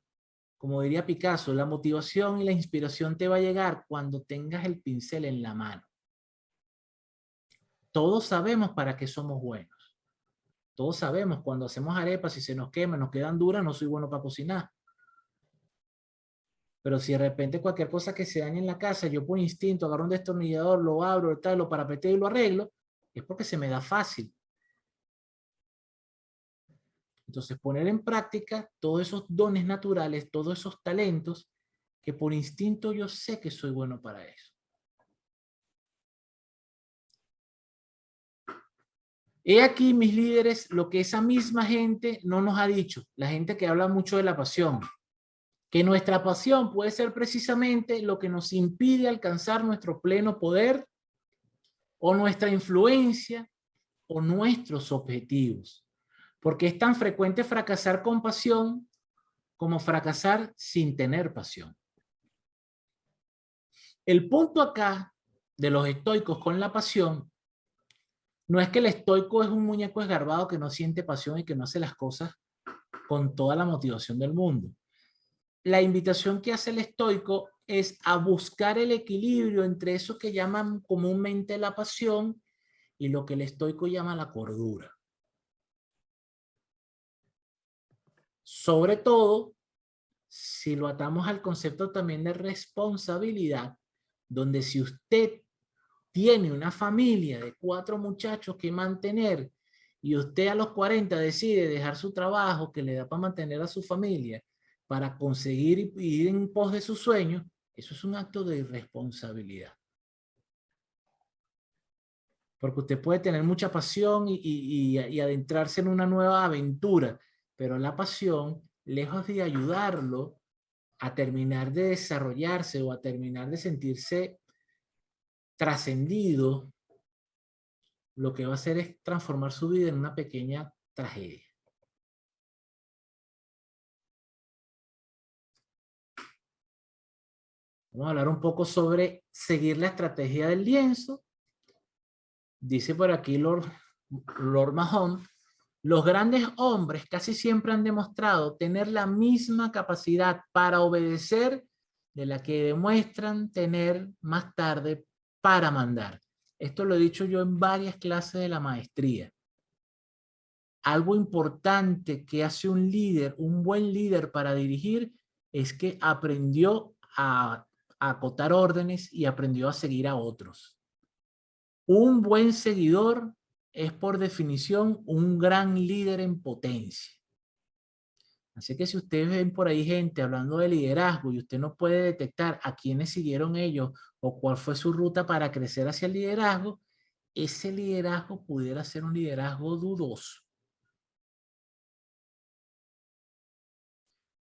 Como diría Picasso, la motivación y la inspiración te va a llegar cuando tengas el pincel en la mano. Todos sabemos para qué somos buenos. Todos sabemos cuando hacemos arepas, si se nos queman, nos quedan duras, no soy bueno para cocinar. Pero si de repente cualquier cosa que se dañe en la casa, yo por instinto agarro un destornillador, lo abro, tal, lo parapeteo y lo arreglo, es porque se me da fácil. Entonces, poner en práctica todos esos dones naturales, todos esos talentos, que por instinto yo sé que soy bueno para eso. He aquí, mis líderes, lo que esa misma gente no nos ha dicho, la gente que habla mucho de la pasión, que nuestra pasión puede ser precisamente lo que nos impide alcanzar nuestro pleno poder o nuestra influencia o nuestros objetivos. Porque es tan frecuente fracasar con pasión como fracasar sin tener pasión. El punto acá de los estoicos con la pasión no es que el estoico es un muñeco esgarbado que no siente pasión y que no hace las cosas con toda la motivación del mundo. La invitación que hace el estoico es a buscar el equilibrio entre eso que llaman comúnmente la pasión y lo que el estoico llama la cordura. Sobre todo, si lo atamos al concepto también de responsabilidad, donde si usted tiene una familia de 4 muchachos que mantener y usted a los 40 decide dejar su trabajo que le da para mantener a su familia para conseguir ir en pos de sus sueños, eso es un acto de irresponsabilidad. Porque usted puede tener mucha pasión y adentrarse en una nueva aventura, pero la pasión, lejos de ayudarlo a terminar de desarrollarse o a terminar de sentirse trascendido, lo que va a hacer es transformar su vida en una pequeña tragedia. Vamos a hablar un poco sobre seguir la estrategia del lienzo. Dice por aquí Lord Mahon, los grandes hombres casi siempre han demostrado tener la misma capacidad para obedecer de la que demuestran tener más tarde para mandar. Esto lo he dicho yo en varias clases de la maestría. algo importante que hace un líder, un buen líder para dirigir, es que aprendió a acotar órdenes y aprendió a seguir a otros. Un buen seguidor es por definición un gran líder en potencia. Así que si ustedes ven por ahí gente hablando de liderazgo y usted no puede detectar a quiénes siguieron ellos o cuál fue su ruta para crecer hacia el liderazgo, ese liderazgo pudiera ser un liderazgo dudoso.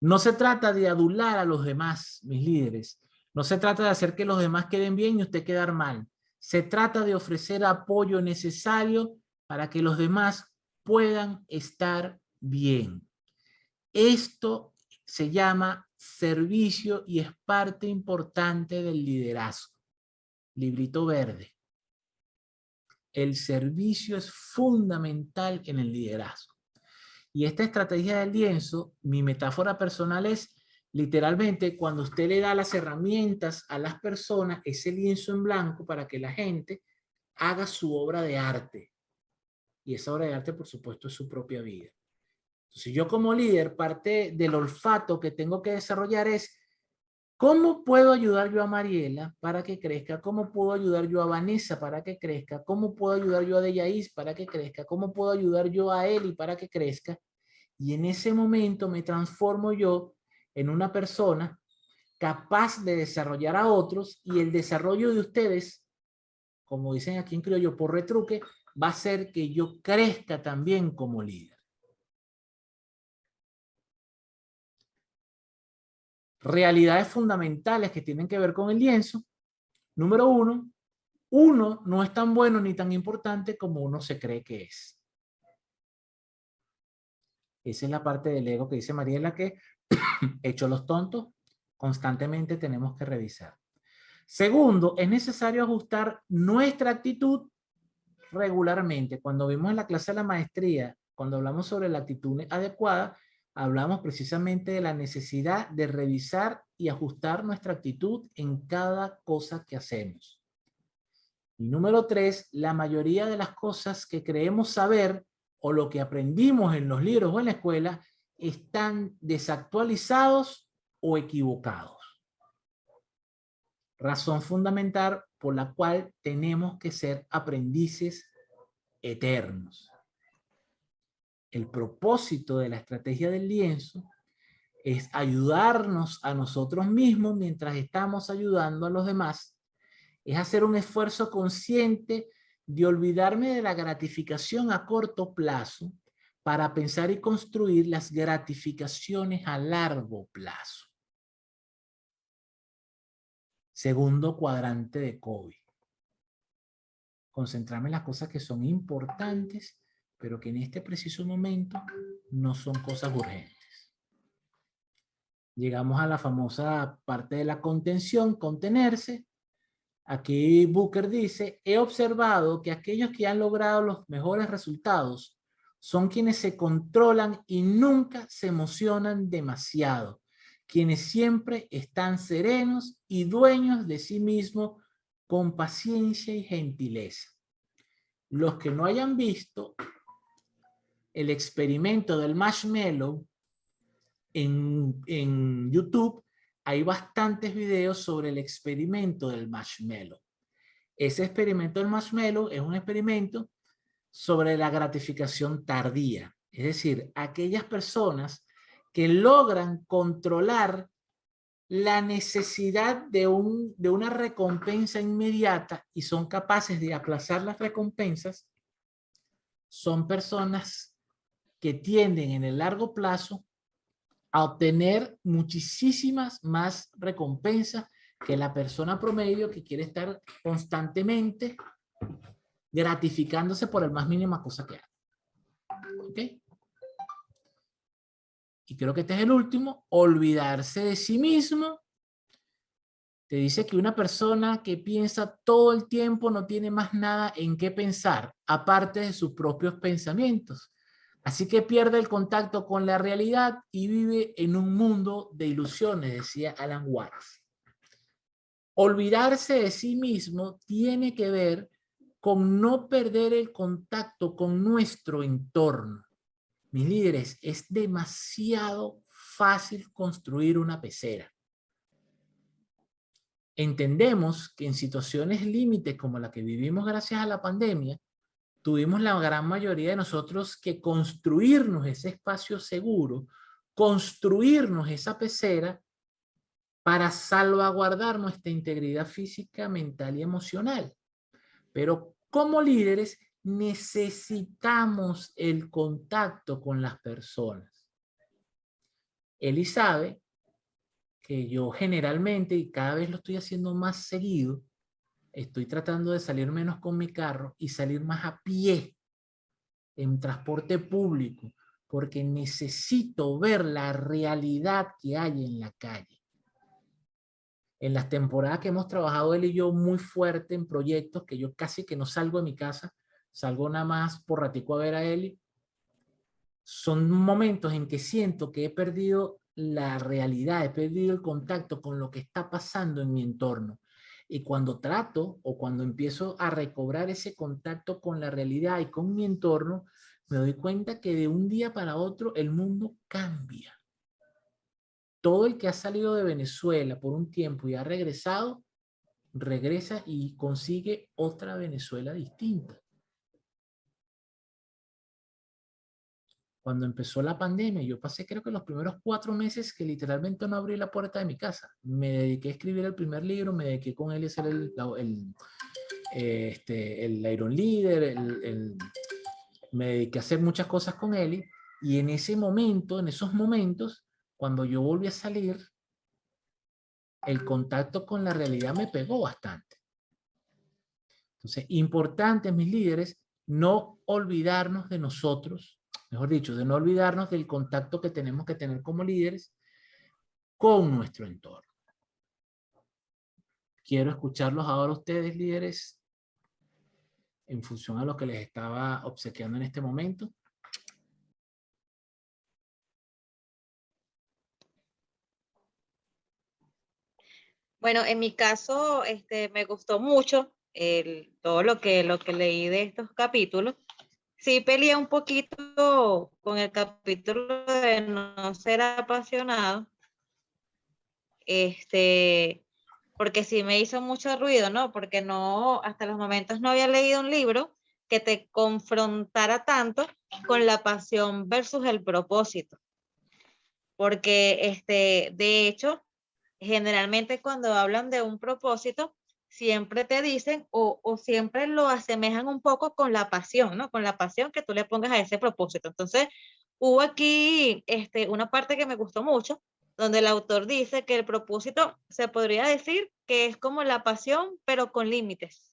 No se trata de adular a los demás, mis líderes. No se trata de hacer que los demás queden bien y usted quedar mal. Se trata de ofrecer apoyo necesario para que los demás puedan estar bien. Esto se llama servicio y es parte importante del liderazgo. Librito verde. El servicio es fundamental en el liderazgo. Y esta estrategia del lienzo, mi metáfora personal es literalmente cuando usted le da las herramientas a las personas, ese lienzo en blanco para que la gente haga su obra de arte. Y esa obra de arte, por supuesto, es su propia vida. Entonces, yo como líder, parte del olfato que tengo que desarrollar es ¿cómo puedo ayudar yo a Mariela para que crezca? ¿Cómo puedo ayudar yo a Vanessa para que crezca? ¿Cómo puedo ayudar yo a Deyaís para que crezca? ¿Cómo puedo ayudar yo a Eli para que crezca? Y en ese momento me transformo yo en una persona capaz de desarrollar a otros y el desarrollo de ustedes, como dicen aquí en criollo, por retruque, va a hacer que yo crezca también como líder. Realidades fundamentales que tienen que ver con el lienzo. Número uno, uno no es tan bueno ni tan importante como uno se cree que es. Esa es la parte del ego que dice Mariela que, hecho los tontos, constantemente tenemos que revisar. Segundo, es necesario ajustar nuestra actitud regularmente. Cuando vimos en la clase de la maestría, cuando hablamos sobre la actitud adecuada, hablamos precisamente de la necesidad de revisar y ajustar nuestra actitud en cada cosa que hacemos. Y número 3, la mayoría de las cosas que creemos saber o lo que aprendimos en los libros o en la escuela están desactualizados o equivocados. Razón fundamental por la cual tenemos que ser aprendices eternos. El propósito de la estrategia del lienzo es ayudarnos a nosotros mismos mientras estamos ayudando a los demás. Es hacer un esfuerzo consciente de olvidarme de la gratificación a corto plazo para pensar y construir las gratificaciones a largo plazo. Segundo cuadrante de Covey. Concentrarme en las cosas que son importantes, pero que en este preciso momento no son cosas urgentes. Llegamos a la famosa parte de la contención, contenerse. Aquí Booker dice, he observado que aquellos que han logrado los mejores resultados son quienes se controlan y nunca se emocionan demasiado, quienes siempre están serenos y dueños de sí mismos con paciencia y gentileza. Los que no hayan visto el experimento del marshmallow en YouTube, hay bastantes videos sobre el experimento del marshmallow. Ese experimento del marshmallow es un experimento sobre la gratificación tardía. Es decir, aquellas personas que logran controlar la necesidad de una recompensa inmediata y son capaces de aplazar las recompensas, son personas que tienden en el largo plazo a obtener muchísimas más recompensas que la persona promedio que quiere estar constantemente gratificándose por el más mínima cosa que haga. ¿Ok? Y creo que este es el último, olvidarse de sí mismo. Te dice que una persona que piensa todo el tiempo no tiene más nada en qué pensar, aparte de sus propios pensamientos. Así que pierde el contacto con la realidad y vive en un mundo de ilusiones, decía Alan Watts. Olvidarse de sí mismo tiene que ver con no perder el contacto con nuestro entorno. Mis líderes, es demasiado fácil construir una pecera. Entendemos que en situaciones límites como la que vivimos gracias a la pandemia, tuvimos la gran mayoría de nosotros que construirnos ese espacio seguro, construirnos esa pecera para salvaguardar nuestra integridad física, mental y emocional. Pero como líderes necesitamos el contacto con las personas. Eli sabe que yo generalmente, y cada vez lo estoy haciendo más seguido, estoy tratando de salir menos con mi carro y salir más a pie en transporte público, porque necesito ver la realidad que hay en la calle. En las temporadas que hemos trabajado él y yo muy fuerte en proyectos, que yo casi que no salgo de mi casa, salgo nada más por ratico a ver a Eli, son momentos en que siento que he perdido la realidad, he perdido el contacto con lo que está pasando en mi entorno. Y cuando trato o cuando empiezo a recobrar ese contacto con la realidad y con mi entorno, me doy cuenta que de un día para otro el mundo cambia. Todo el que ha salido de Venezuela por un tiempo y ha regresado, regresa y consigue otra Venezuela distinta. Cuando empezó la pandemia, yo pasé creo que los primeros 4 meses que literalmente no abrí la puerta de mi casa. Me dediqué a escribir el primer libro, me dediqué con él a hacer el Iron Leader, me dediqué a hacer muchas cosas con él. Y en ese momento, en esos momentos, cuando yo volví a salir, el contacto con la realidad me pegó bastante. Entonces, importante, mis líderes, no olvidarnos de nosotros, mejor dicho, de no olvidarnos del contacto que tenemos que tener como líderes con nuestro entorno. Quiero escucharlos ahora ustedes, líderes, en función a lo que les estaba obsequiando en este momento.
Bueno, en mi caso, me gustó mucho todo lo que leí de estos capítulos. Sí peleé un poquito con el capítulo de no ser apasionado, porque sí me hizo mucho ruido, ¿no? Porque no, hasta los momentos no había leído un libro que te confrontara tanto con la pasión versus el propósito. Porque, de hecho, generalmente cuando hablan de un propósito, siempre te dicen o siempre lo asemejan un poco con la pasión, ¿no? Con la pasión que tú le pongas a ese propósito. Entonces, hubo aquí una parte que me gustó mucho, donde el autor dice que el propósito se podría decir que es como la pasión, pero con límites.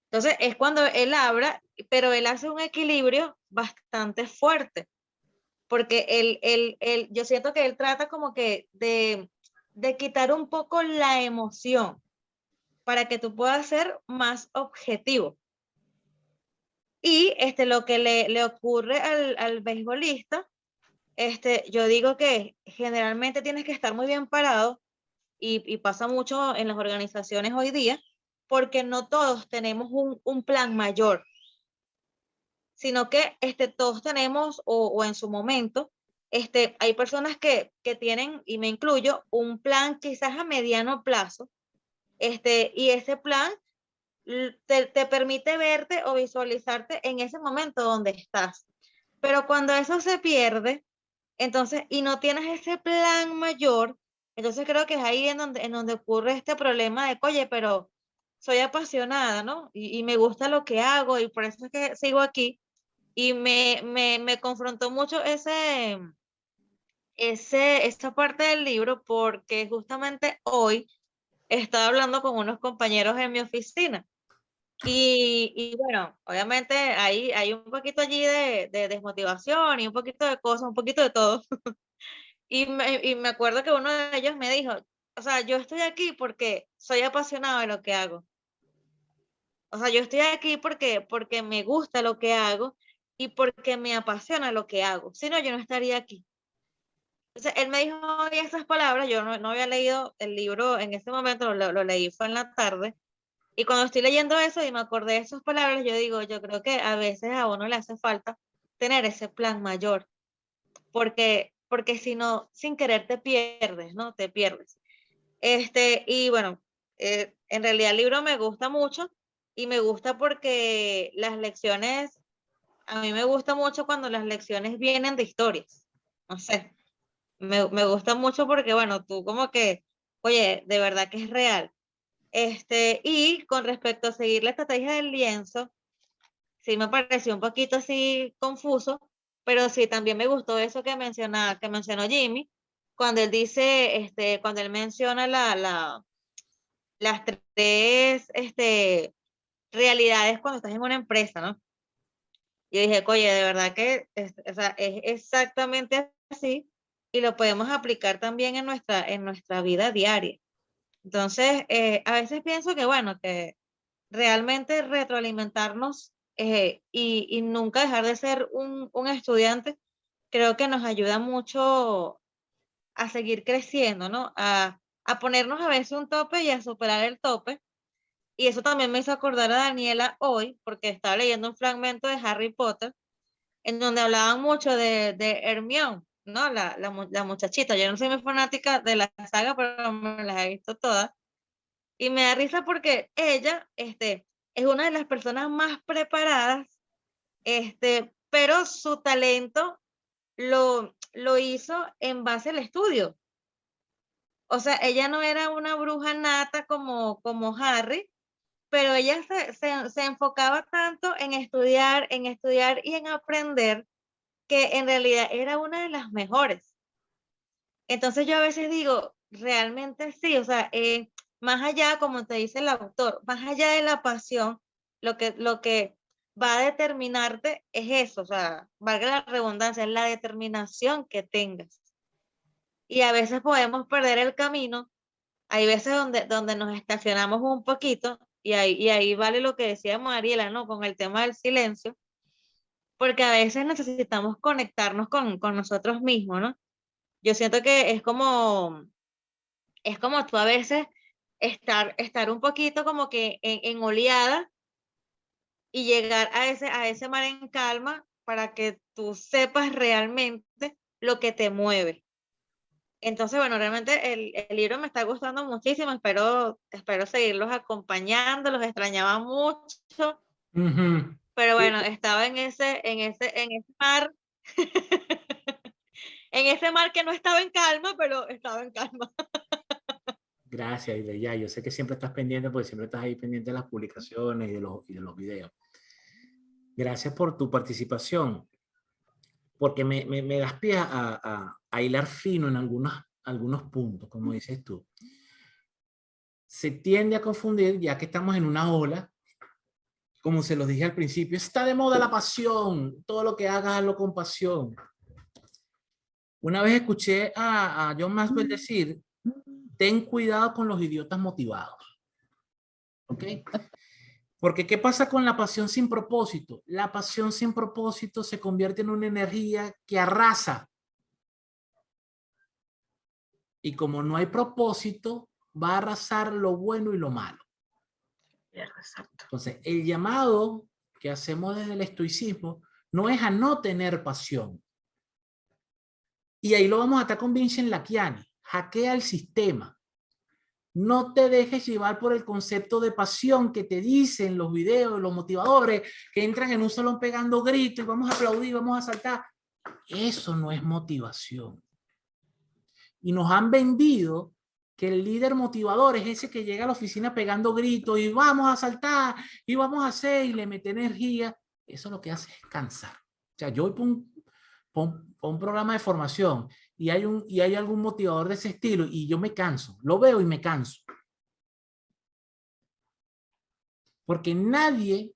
Entonces, es cuando él habla, pero él hace un equilibrio bastante fuerte porque yo siento que él trata como que de quitar un poco la emoción para que tú puedas ser más objetivo. Y lo que le ocurre al beisbolista, yo digo que generalmente tienes que estar muy bien parado y pasa mucho en las organizaciones hoy día, porque no todos tenemos un plan mayor, sino que todos tenemos, o en su momento, hay personas que tienen, y me incluyo, un plan quizás a mediano plazo, y ese plan te permite verte o visualizarte en ese momento donde estás. Pero cuando eso se pierde, entonces, y no tienes ese plan mayor, entonces creo que es ahí en donde ocurre este problema de, oye, pero soy apasionada, ¿no? Y me gusta lo que hago y por eso es que sigo aquí. Y me confrontó mucho esa parte del libro porque justamente hoy estaba hablando con unos compañeros en mi oficina. Y bueno, obviamente hay un poquito allí de desmotivación y un poquito de cosas, un poquito de todo. Y me acuerdo que uno de ellos me dijo, o sea, yo estoy aquí porque soy apasionado de lo que hago. O sea, yo estoy aquí porque me gusta lo que hago y porque me apasiona lo que hago. Si no, yo no estaría aquí. Entonces, él me dijo esas palabras, yo no había leído el libro en ese momento, lo leí fue en la tarde, Y cuando estoy leyendo eso y me acordé de esas palabras, yo digo, yo creo que a veces a uno le hace falta tener ese plan mayor, porque si no, sin querer te pierdes, ¿no? Te pierdes. Y bueno, en realidad el libro me gusta mucho y me gusta porque las lecciones, a mí me gusta mucho cuando las lecciones vienen de historias. No sé, me gusta mucho porque, bueno, tú como que, oye, de verdad que es real. Y con respecto a seguir la estrategia del lienzo, sí me pareció un poquito así confuso, pero sí también me gustó eso que mencionó Jimmy, cuando él dice, cuando él menciona las tres, realidades cuando estás en una empresa, ¿no? Yo dije, oye, de verdad que o sea, es exactamente así y lo podemos aplicar también en nuestra vida diaria. Entonces, a veces pienso que, bueno, que realmente retroalimentarnos y nunca dejar de ser un estudiante, creo que nos ayuda mucho a seguir creciendo, ¿no? A ponernos a veces un tope y a superar el tope. Y eso también me hizo acordar a Daniela hoy, porque estaba leyendo un fragmento de Harry Potter, en donde hablaban mucho de Hermione, ¿no? La muchachita. Yo no soy muy fanática de la saga, pero me las he visto todas. Y me da risa porque ella, es una de las personas más preparadas, pero su talento lo hizo en base al estudio. O sea, ella no era una bruja nata como Harry, pero ella se enfocaba tanto en estudiar y en aprender, que en realidad era una de las mejores. Entonces yo a veces digo, realmente sí, o sea, más allá, como te dice el autor, más allá de la pasión, lo que va a determinarte es eso, o sea, valga la redundancia, es la determinación que tengas. Y a veces podemos perder el camino, hay veces donde nos estacionamos un poquito, y ahí vale lo que decía Mariela, ¿no? Con el tema del silencio, porque a veces necesitamos conectarnos con nosotros mismos, ¿no? Yo siento que es como tú a veces estar un poquito como que en oleada y llegar a ese mar en calma para que tú sepas realmente lo que te mueve. Entonces, bueno, realmente el libro me está gustando muchísimo, espero seguirlos acompañando, los extrañaba mucho,
Ujú.
pero bueno, estaba en ese mar, en ese mar que no estaba en calma, pero estaba en calma.
Gracias, ya. Yo sé que siempre estás pendiente porque siempre estás ahí pendiente de las publicaciones y de los videos. Gracias por tu participación, porque me das pie a hilar fino en algunos puntos, como dices tú. Se tiende a confundir, ya que estamos en una ola, como se los dije al principio, está de moda la pasión, todo lo que hagas, hazlo con pasión. Una vez escuché a John Maxwell decir, ten cuidado con los idiotas motivados. ¿Ok? Porque ¿qué pasa con la pasión sin propósito? La pasión sin propósito se convierte en una energía que arrasa. Y como no hay propósito, va a arrasar lo bueno y lo malo.
Exacto.
Entonces, el llamado que hacemos desde el estoicismo no es a no tener pasión. Y ahí lo vamos a estar con Vincent Lakiani. Hackea el sistema. No te dejes llevar por el concepto de pasión que te dicen los videos, los motivadores, que entran en un salón pegando gritos y vamos a aplaudir, vamos a saltar. Eso no es motivación. Y nos han vendido que el líder motivador es ese que llega a la oficina pegando gritos y vamos a saltar y vamos a hacer y le mete energía. Eso lo que hace es cansar. O sea, yo voy por un programa de formación y hay algún motivador de ese estilo y yo me canso. Lo veo y me canso. Porque nadie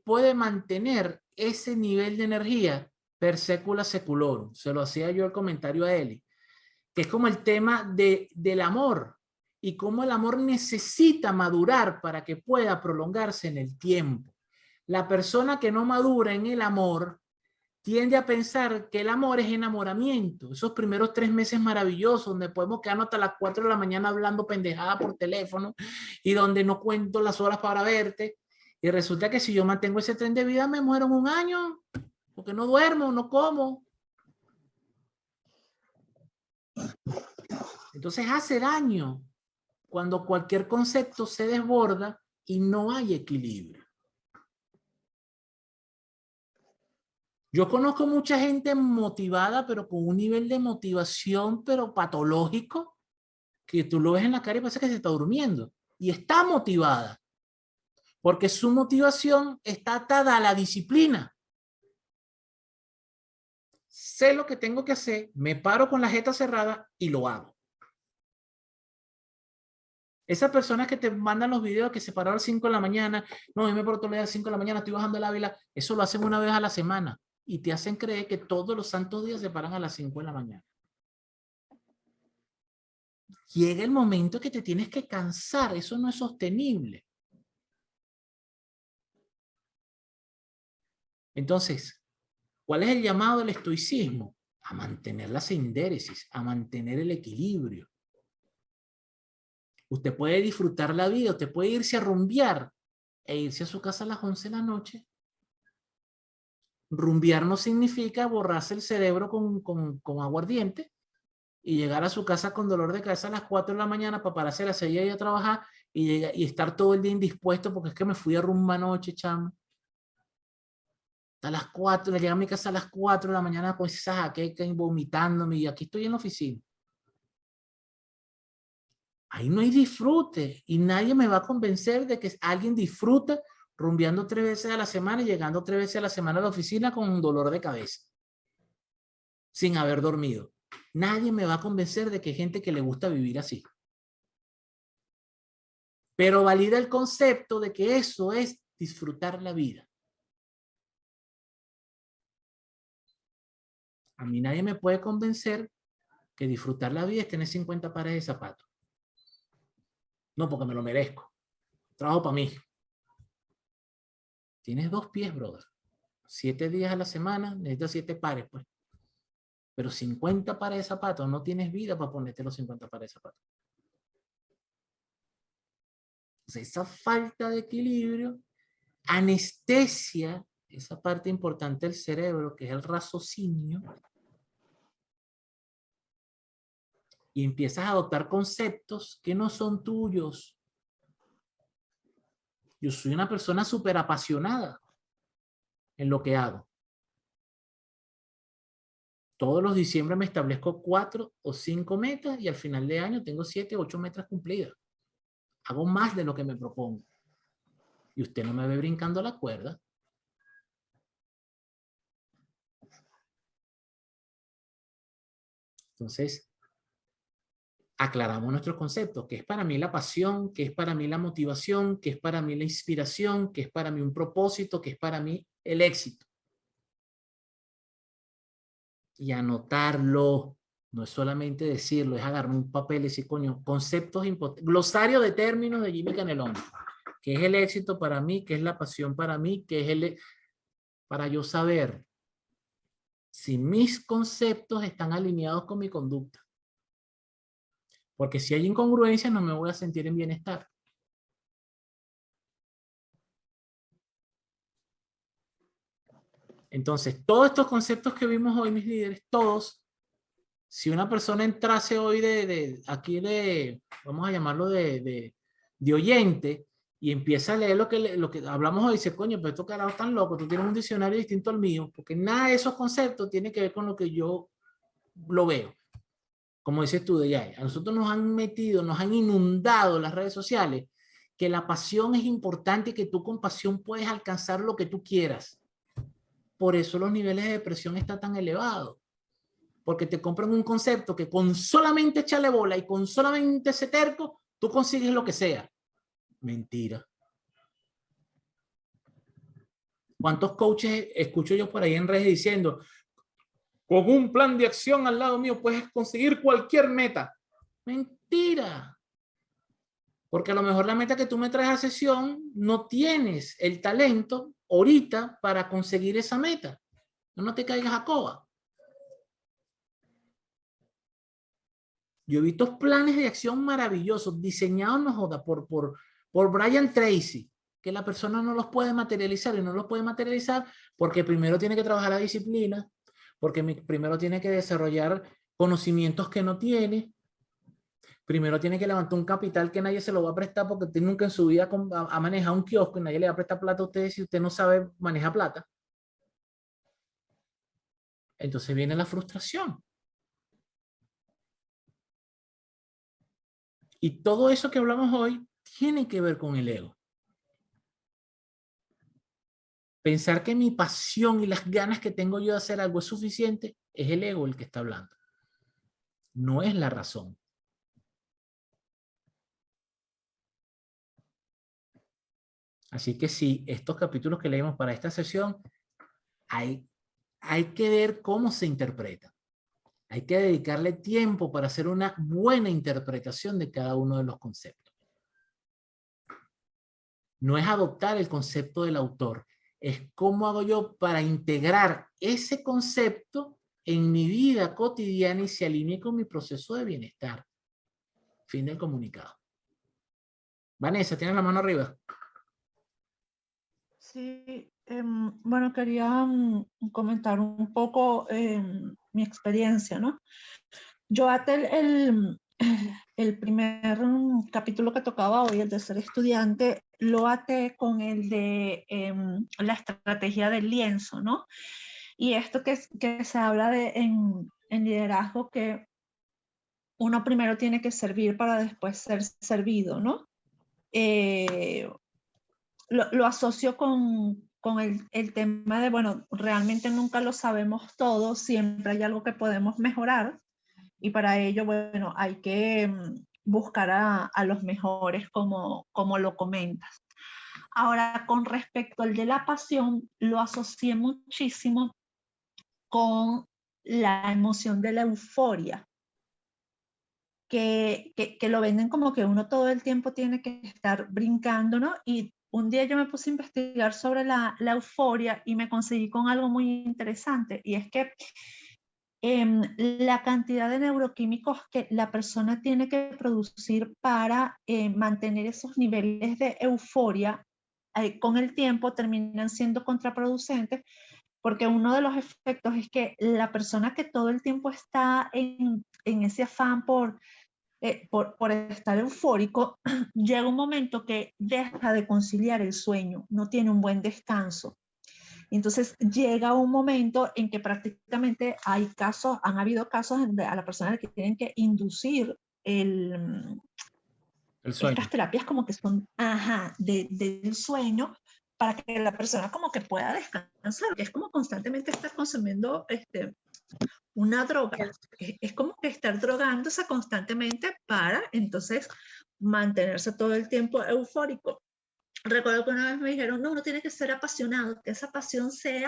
puede mantener ese nivel de energía per secula seculorum. Se lo hacía yo el comentario a Eli, que es como el tema del amor y cómo el amor necesita madurar para que pueda prolongarse en el tiempo. La persona que no madura en el amor tiende a pensar que el amor es enamoramiento. Esos primeros 3 meses maravillosos, donde podemos quedarnos hasta las 4 de la mañana hablando pendejada por teléfono y donde no cuento las horas para verte. Y resulta que si yo mantengo ese tren de vida, me muero en 1 año, porque no duermo, no como. Entonces hace daño cuando cualquier concepto se desborda y no hay equilibrio. Yo conozco mucha gente motivada, pero con un nivel de motivación, pero patológico, que tú lo ves en la cara y parece que se está durmiendo. Y está motivada, porque su motivación está atada a la disciplina. Sé lo que tengo que hacer, me paro con la jeta cerrada y lo hago. Esas personas que te mandan los videos que se pararon a las 5 de la mañana, no, yo me paro todos los días a las 5 de la mañana, estoy bajando el Ávila, eso lo hacen una vez a la semana y te hacen creer que todos los santos días se paran a las 5 de la mañana. Llega el momento que te tienes que cansar, eso no es sostenible. Entonces, ¿cuál es el llamado del estoicismo? A mantener la sindéresis, a mantener el equilibrio. Usted puede disfrutar la vida, usted puede irse a rumbear e irse a su casa a las 11 de la noche. Rumbear no significa borrarse el cerebro con aguardiente y llegar a su casa con dolor de cabeza a las 4 de la mañana para pararse a las 6 y a trabajar y estar todo el día indispuesto porque es que me fui a rumba anoche, chamo. A las 4, le llegué a mi casa a las 4 de la mañana con esa jaqueca y vomitándome y aquí estoy en la oficina. Ahí no hay disfrute y nadie me va a convencer de que alguien disfruta rumbeando 3 veces a la semana y llegando 3 veces a la semana a la oficina con un dolor de cabeza, sin haber dormido. Nadie me va a convencer de que hay gente que le gusta vivir así. Pero valida el concepto de que eso es disfrutar la vida. A mí nadie me puede convencer que disfrutar la vida es tener 50 pares de zapatos. No, porque me lo merezco. Trabajo para mí. Tienes 2 pies, brother. 7 días a la semana, necesitas 7 pares, pues. Pero 50 pares de zapatos, no tienes vida para ponerte los 50 pares de zapatos. Entonces, esa falta de equilibrio anestesia esa parte importante del cerebro, que es el raciocinio, y empiezas a adoptar conceptos que no son tuyos. Yo soy una persona súper apasionada en lo que hago. Todos los diciembre me establezco 4 o 5 metas y al final de año tengo 7 o 8 metas cumplidas. Hago más de lo que me propongo. Y usted no me ve brincando la cuerda. Entonces, aclaramos nuestros conceptos, que es para mí la pasión, que es para mí la motivación, que es para mí la inspiración, que es para mí un propósito, que es para mí el éxito. Y anotarlo, no es solamente decirlo, es agarrar un papel y decir, coño, conceptos importantes, glosario de términos de Jimmy Canelón, que es el éxito para mí, que es la pasión para mí, que es para yo saber si mis conceptos están alineados con mi conducta. Porque si hay incongruencia, no me voy a sentir en bienestar. Entonces, todos estos conceptos que vimos hoy, mis líderes, todos, si una persona entrase hoy vamos a llamarlo de oyente, y empieza a leer lo que hablamos hoy, dice, coño, pero estos carajos están locos, tú tienes un diccionario distinto al mío, porque nada de esos conceptos tiene que ver con lo que yo lo veo. Como dices tú, a nosotros nos han metido, nos han inundado las redes sociales, que la pasión es importante y que tú con pasión puedes alcanzar lo que tú quieras. Por eso los niveles de depresión están tan elevados. Porque te compran un concepto que con solamente echarle bola y con solamente ese terco, tú consigues lo que sea. Mentira. ¿Cuántos coaches escucho yo por ahí en redes diciendo, con un plan de acción al lado mío puedes conseguir cualquier meta? Mentira. Porque a lo mejor la meta que tú me traes a sesión no tienes el talento ahorita para conseguir esa meta. No te caigas a coba. Yo he visto planes de acción maravillosos, diseñados, no joda, por Brian Tracy, que la persona no los puede materializar, y no los puede materializar porque primero tiene que trabajar la disciplina, porque primero tiene que desarrollar conocimientos que no tiene, primero tiene que levantar un capital que nadie se lo va a prestar, porque usted nunca en su vida ha manejado un kiosco y nadie le va a prestar plata a usted si usted no sabe manejar plata. Entonces viene la frustración. Y todo eso que hablamos hoy tiene que ver con el ego. Pensar que mi pasión y las ganas que tengo yo de hacer algo es suficiente, es el ego el que está hablando. No es la razón. Así que sí, estos capítulos que leímos para esta sesión, hay que ver cómo se interpreta. Hay que dedicarle tiempo para hacer una buena interpretación de cada uno de los conceptos. No es adoptar el concepto del autor, es cómo hago yo para integrar ese concepto en mi vida cotidiana y se alinee con mi proceso de bienestar. Fin del comunicado. Vanessa, ¿tienes la mano arriba?
Sí, bueno, quería comentar un poco mi experiencia, ¿no? Yo el primer capítulo que tocaba hoy, el de ser estudiante, lo até con el de la estrategia del lienzo, ¿no? Y esto que se habla de en liderazgo, que uno primero tiene que servir para después ser servido, ¿no? Lo asocio con el tema de, bueno, realmente nunca lo sabemos todo, siempre hay algo que podemos mejorar, y para ello, bueno, hay que buscar a los mejores, como lo comentas. Ahora, con respecto al de la pasión, lo asocié muchísimo con la emoción de la euforia, que lo venden como que uno todo el tiempo tiene que estar brincando, ¿no? Y un día yo me puse a investigar sobre la euforia y me conseguí con algo muy interesante, y es que la cantidad de neuroquímicos que la persona tiene que producir para mantener esos niveles de euforia, con el tiempo terminan siendo contraproducentes, porque uno de los efectos es que la persona que todo el tiempo está en ese afán por estar eufórico, llega un momento que deja de conciliar el sueño, no tiene un buen descanso. Entonces llega un momento en que prácticamente han habido casos donde a la persona le tienen que inducir
El sueño.
estas terapias como que son del sueño, para que la persona como que pueda descansar. Es como constantemente estar consumiendo una droga. Es como que estar drogándose constantemente para entonces mantenerse todo el tiempo eufórico. Recuerdo que una vez me dijeron, no, uno tiene que ser apasionado, que esa pasión se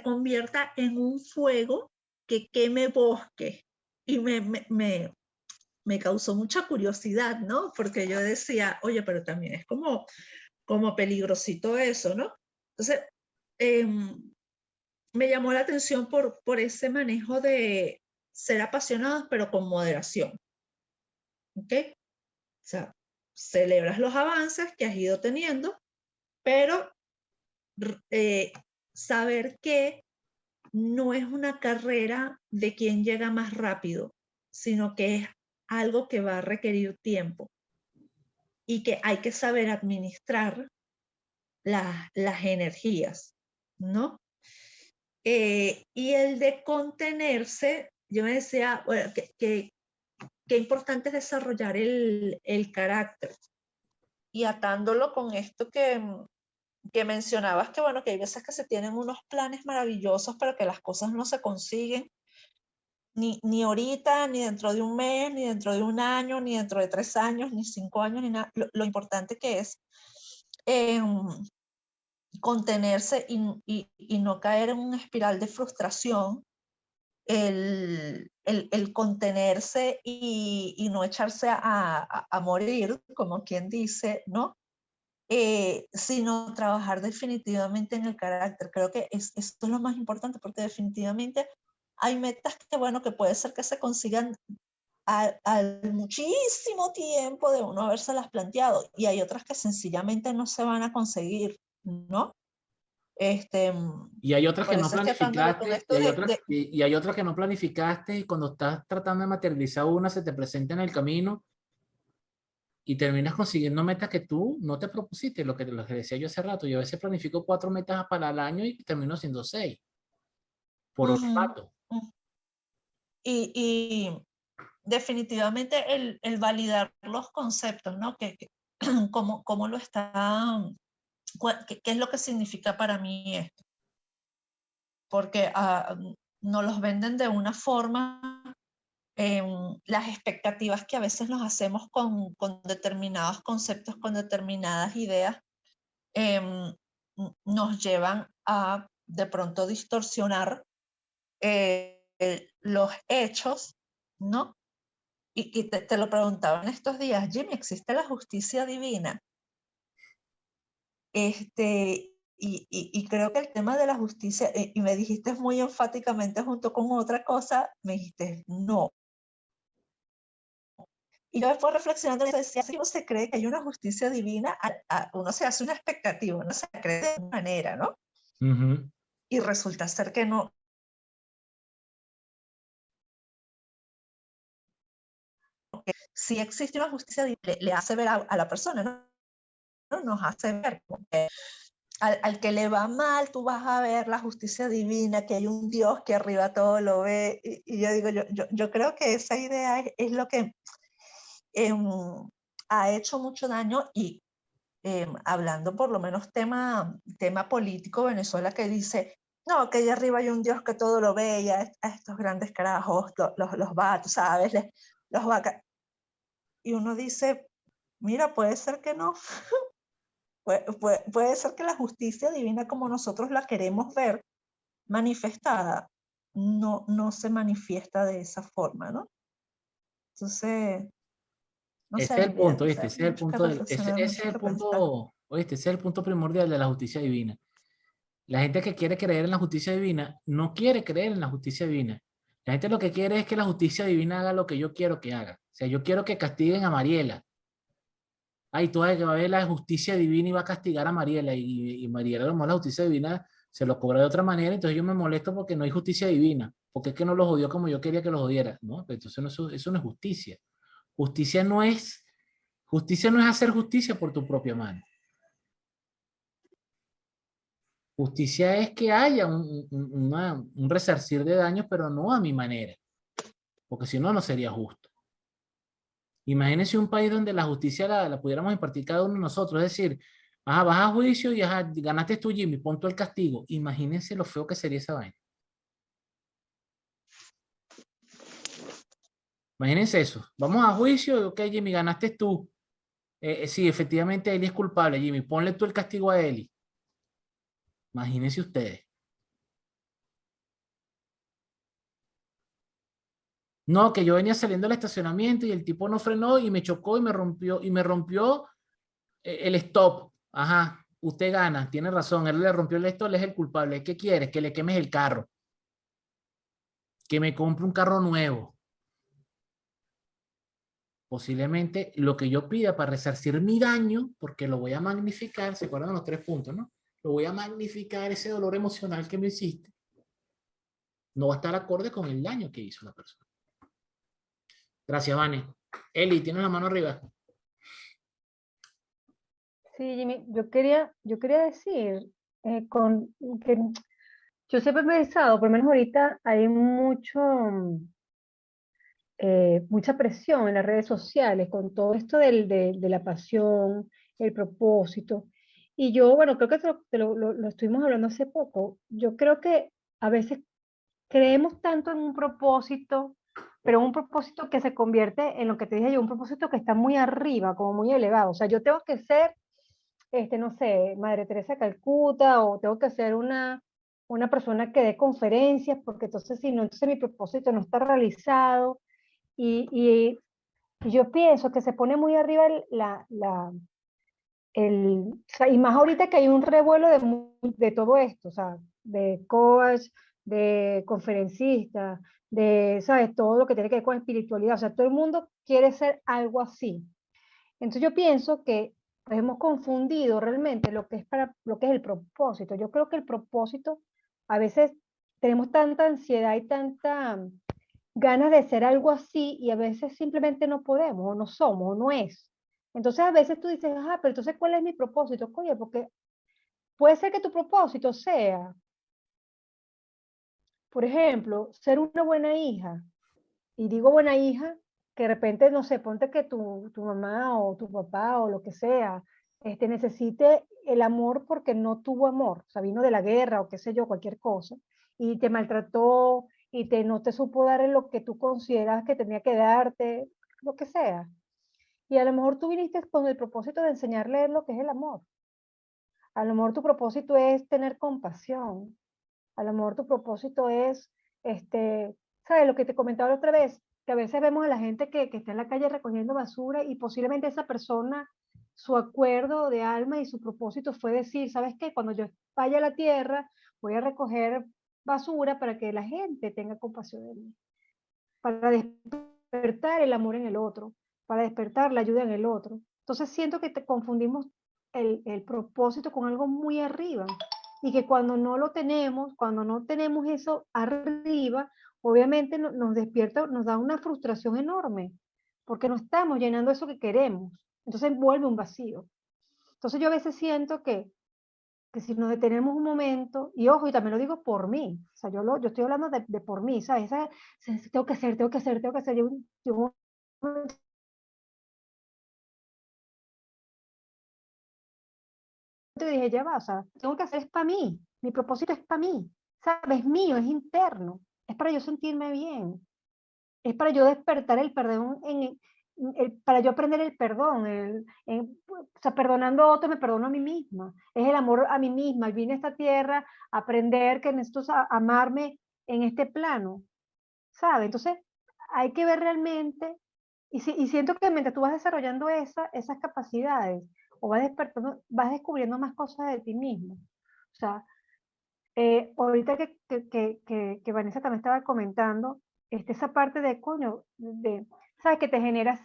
convierta en un fuego que queme bosque. Y me causó mucha curiosidad, ¿no? Porque yo decía, oye, pero también es como peligrosito eso, ¿no? Entonces, me llamó la atención por ese manejo de ser apasionados, pero con moderación. ¿Ok? O sea, celebras los avances que has ido teniendo, pero saber que no es una carrera de quien llega más rápido, sino que es algo que va a requerir tiempo y que hay que saber administrar las energías, ¿no? Y el de contenerse, yo me decía, bueno, que importante es desarrollar el carácter. Y atándolo con esto que mencionabas, que bueno, que hay veces que se tienen unos planes maravillosos, pero que las cosas no se consiguen, ni ahorita, ni dentro de un mes, ni dentro de un año, ni dentro de 3 años, ni 5 años, ni nada. Lo importante que es contenerse y no caer en una espiral de frustración, el contenerse y no echarse a morir, como quien dice, ¿no? sino trabajar definitivamente en el carácter. Creo que esto es lo más importante, porque definitivamente hay metas que, bueno, que puede ser que se consigan al muchísimo tiempo de uno habérselas planteado, y hay otras que sencillamente no se van a conseguir, ¿no?
Y hay otras
Por
que no
eso es que cuando con
planificaste,
esto
y hay otras que no planificaste, y cuando estás tratando de materializar una, se te presenta en el camino y terminas consiguiendo metas que tú no te propusiste, lo que decía yo hace rato. Yo a veces planifico 4 metas para el año y termino haciendo 6, por olfato.
y definitivamente el validar los conceptos, ¿no? Cómo lo está, qué es lo que significa para mí esto. Porque nos los venden de una forma, las expectativas que a veces nos hacemos con determinados conceptos, con determinadas ideas, nos llevan a de pronto distorsionar los hechos, ¿no? Y te lo preguntaba en estos días, Jimmy, ¿existe la justicia divina? Y creo que el tema de la justicia, y me dijiste muy enfáticamente junto con otra cosa, me dijiste no. Y yo después reflexionando, decía, si uno se cree que hay una justicia divina, uno se hace una expectativa, uno se cree de una manera, ¿no? Y resulta ser que no. Si existe una justicia divina, le hace ver a la persona, ¿no? Nos hace ver que al que le va mal, tú vas a ver la justicia divina, que hay un Dios que arriba todo lo ve. Y yo digo, yo creo que esa idea es lo que ha hecho mucho daño. Y hablando por lo menos tema político, Venezuela, que dice, no, que allá arriba hay un Dios que todo lo ve, y a estos grandes carajos los va, tú sabes, los va. Y uno dice, mira, puede ser que no. Puede ser que la justicia divina, como nosotros la queremos ver manifestada, no se manifiesta de esa forma, ¿no? Entonces, no
Ese
sé,
es el
Jimmy,
punto,
o
¿viste?
sea,
Ese es el
mucho que
punto
reflexionar,
ese es
mucho
el
que pensar.
punto, ¿oíste? Ese es el punto primordial de la justicia divina. La gente que quiere creer en la justicia divina no quiere creer en la justicia divina. La gente lo que quiere es que la justicia divina haga lo que yo quiero que haga. O sea, yo quiero que castiguen a Mariela. Ay, tú sabes que va a haber la justicia divina y va a castigar a Mariela. Y Mariela, a lo mejor la justicia divina se lo cobra de otra manera. Entonces yo me molesto porque no hay justicia divina. Porque es que no los odió como yo quería que los odiara. ¿No? Pero entonces eso no es justicia. Justicia no es hacer justicia por tu propia mano. Justicia es que haya un resarcir de daños, pero no a mi manera, porque si no, no sería justo. Imagínense un país donde la justicia la pudiéramos impartir cada uno de nosotros, es decir, ajá, vas a juicio y ajá, ganaste tú, Jimmy, pon tú el castigo. Imagínense lo feo que sería esa vaina. Imagínense eso. Vamos a juicio, ok, Jimmy, ganaste tú. Sí, efectivamente, Eli es culpable, Jimmy, ponle tú el castigo a Eli. Imagínense ustedes. No, que yo venía saliendo del estacionamiento y el tipo no frenó y me chocó y me rompió el stop. Ajá, usted gana, tiene razón, él le rompió el stop, él es el culpable. ¿Qué quieres? Que le quemes el carro. Que me compre un carro nuevo. Posiblemente lo que yo pida para resarcir mi daño, porque lo voy a magnificar, ¿se acuerdan los 3 puntos, no? Lo voy a magnificar ese dolor emocional que me hiciste. No va a estar acorde con el daño que hizo la persona. Gracias, Vane. Eli, tienes la mano arriba.
Sí, Jimmy, yo quería decir que yo siempre he pensado, por lo menos ahorita hay mucha presión en las redes sociales con todo esto de la pasión, el propósito. Y yo, bueno, creo que lo estuvimos hablando hace poco. Yo creo que a veces creemos tanto en un propósito, pero un propósito que se convierte en lo que te dije yo, un propósito que está muy arriba, como muy elevado. O sea, yo tengo que ser no sé, Madre Teresa de Calcuta, o tengo que ser una persona que dé conferencias, porque entonces si no, entonces mi propósito no está realizado. Y yo pienso que se pone muy arriba o sea, y más ahorita que hay un revuelo de todo esto, o sea, de coach, de conferencista, de, ¿sabes? Todo lo que tiene que ver con espiritualidad, o sea, todo el mundo quiere ser algo así. Entonces yo pienso que pues, hemos confundido realmente lo que es lo que es el propósito. Yo creo que el propósito, a veces tenemos tanta ansiedad y tanta ganas de ser algo así y a veces simplemente no podemos o no somos o no es. Entonces a veces tú dices, ah, pero entonces ¿cuál es mi propósito? Oye, porque puede ser que tu propósito sea, por ejemplo, ser una buena hija. Y digo buena hija, que de repente, no sé, ponte que tu mamá o tu papá o lo que sea, necesite el amor porque no tuvo amor, o sea, vino de la guerra o qué sé yo, cualquier cosa, y te maltrató y no te supo dar lo que tú consideras que tenía que darte, lo que sea. Y a lo mejor tú viniste con el propósito de enseñarle lo que es el amor. A lo mejor tu propósito es tener compasión. A lo mejor tu propósito es, ¿sabes? Lo que te comentaba la otra vez, que a veces vemos a la gente que está en la calle recogiendo basura y posiblemente esa persona, su acuerdo de alma y su propósito fue decir, ¿sabes qué? Cuando yo vaya a la tierra, voy a recoger basura para que la gente tenga compasión de mí, para despertar el amor en el otro, para despertar la ayuda en el otro. Entonces siento que te confundimos el propósito con algo muy arriba y que cuando no tenemos eso arriba, obviamente nos despierta, nos da una frustración enorme, porque no estamos llenando eso que queremos. Entonces vuelve un vacío. Entonces yo a veces siento que si nos detenemos un momento, y ojo, y también lo digo por mí, o sea, yo estoy hablando de por mí, ¿sabes? Tengo que hacer, tengo que hacer, tengo que hacer. Yo te dije, ya va, o sea, tengo que hacer es para mí, mi propósito es para mí, ¿sabes? Es mío, es interno, es para yo sentirme bien, es para yo despertar el perdón, para yo aprender el perdón, o sea, perdonando a otro me perdono a mí misma, es el amor a mí misma, y vine a esta tierra a aprender que necesito amarme en este plano, ¿sabes? Entonces, hay que ver realmente, y siento que mientras tú vas desarrollando esas capacidades, o vas despertando, vas descubriendo más cosas de ti mismo. O sea, ahorita que Vanessa también estaba comentando, esa parte de, coño, ¿sabes? Que te genera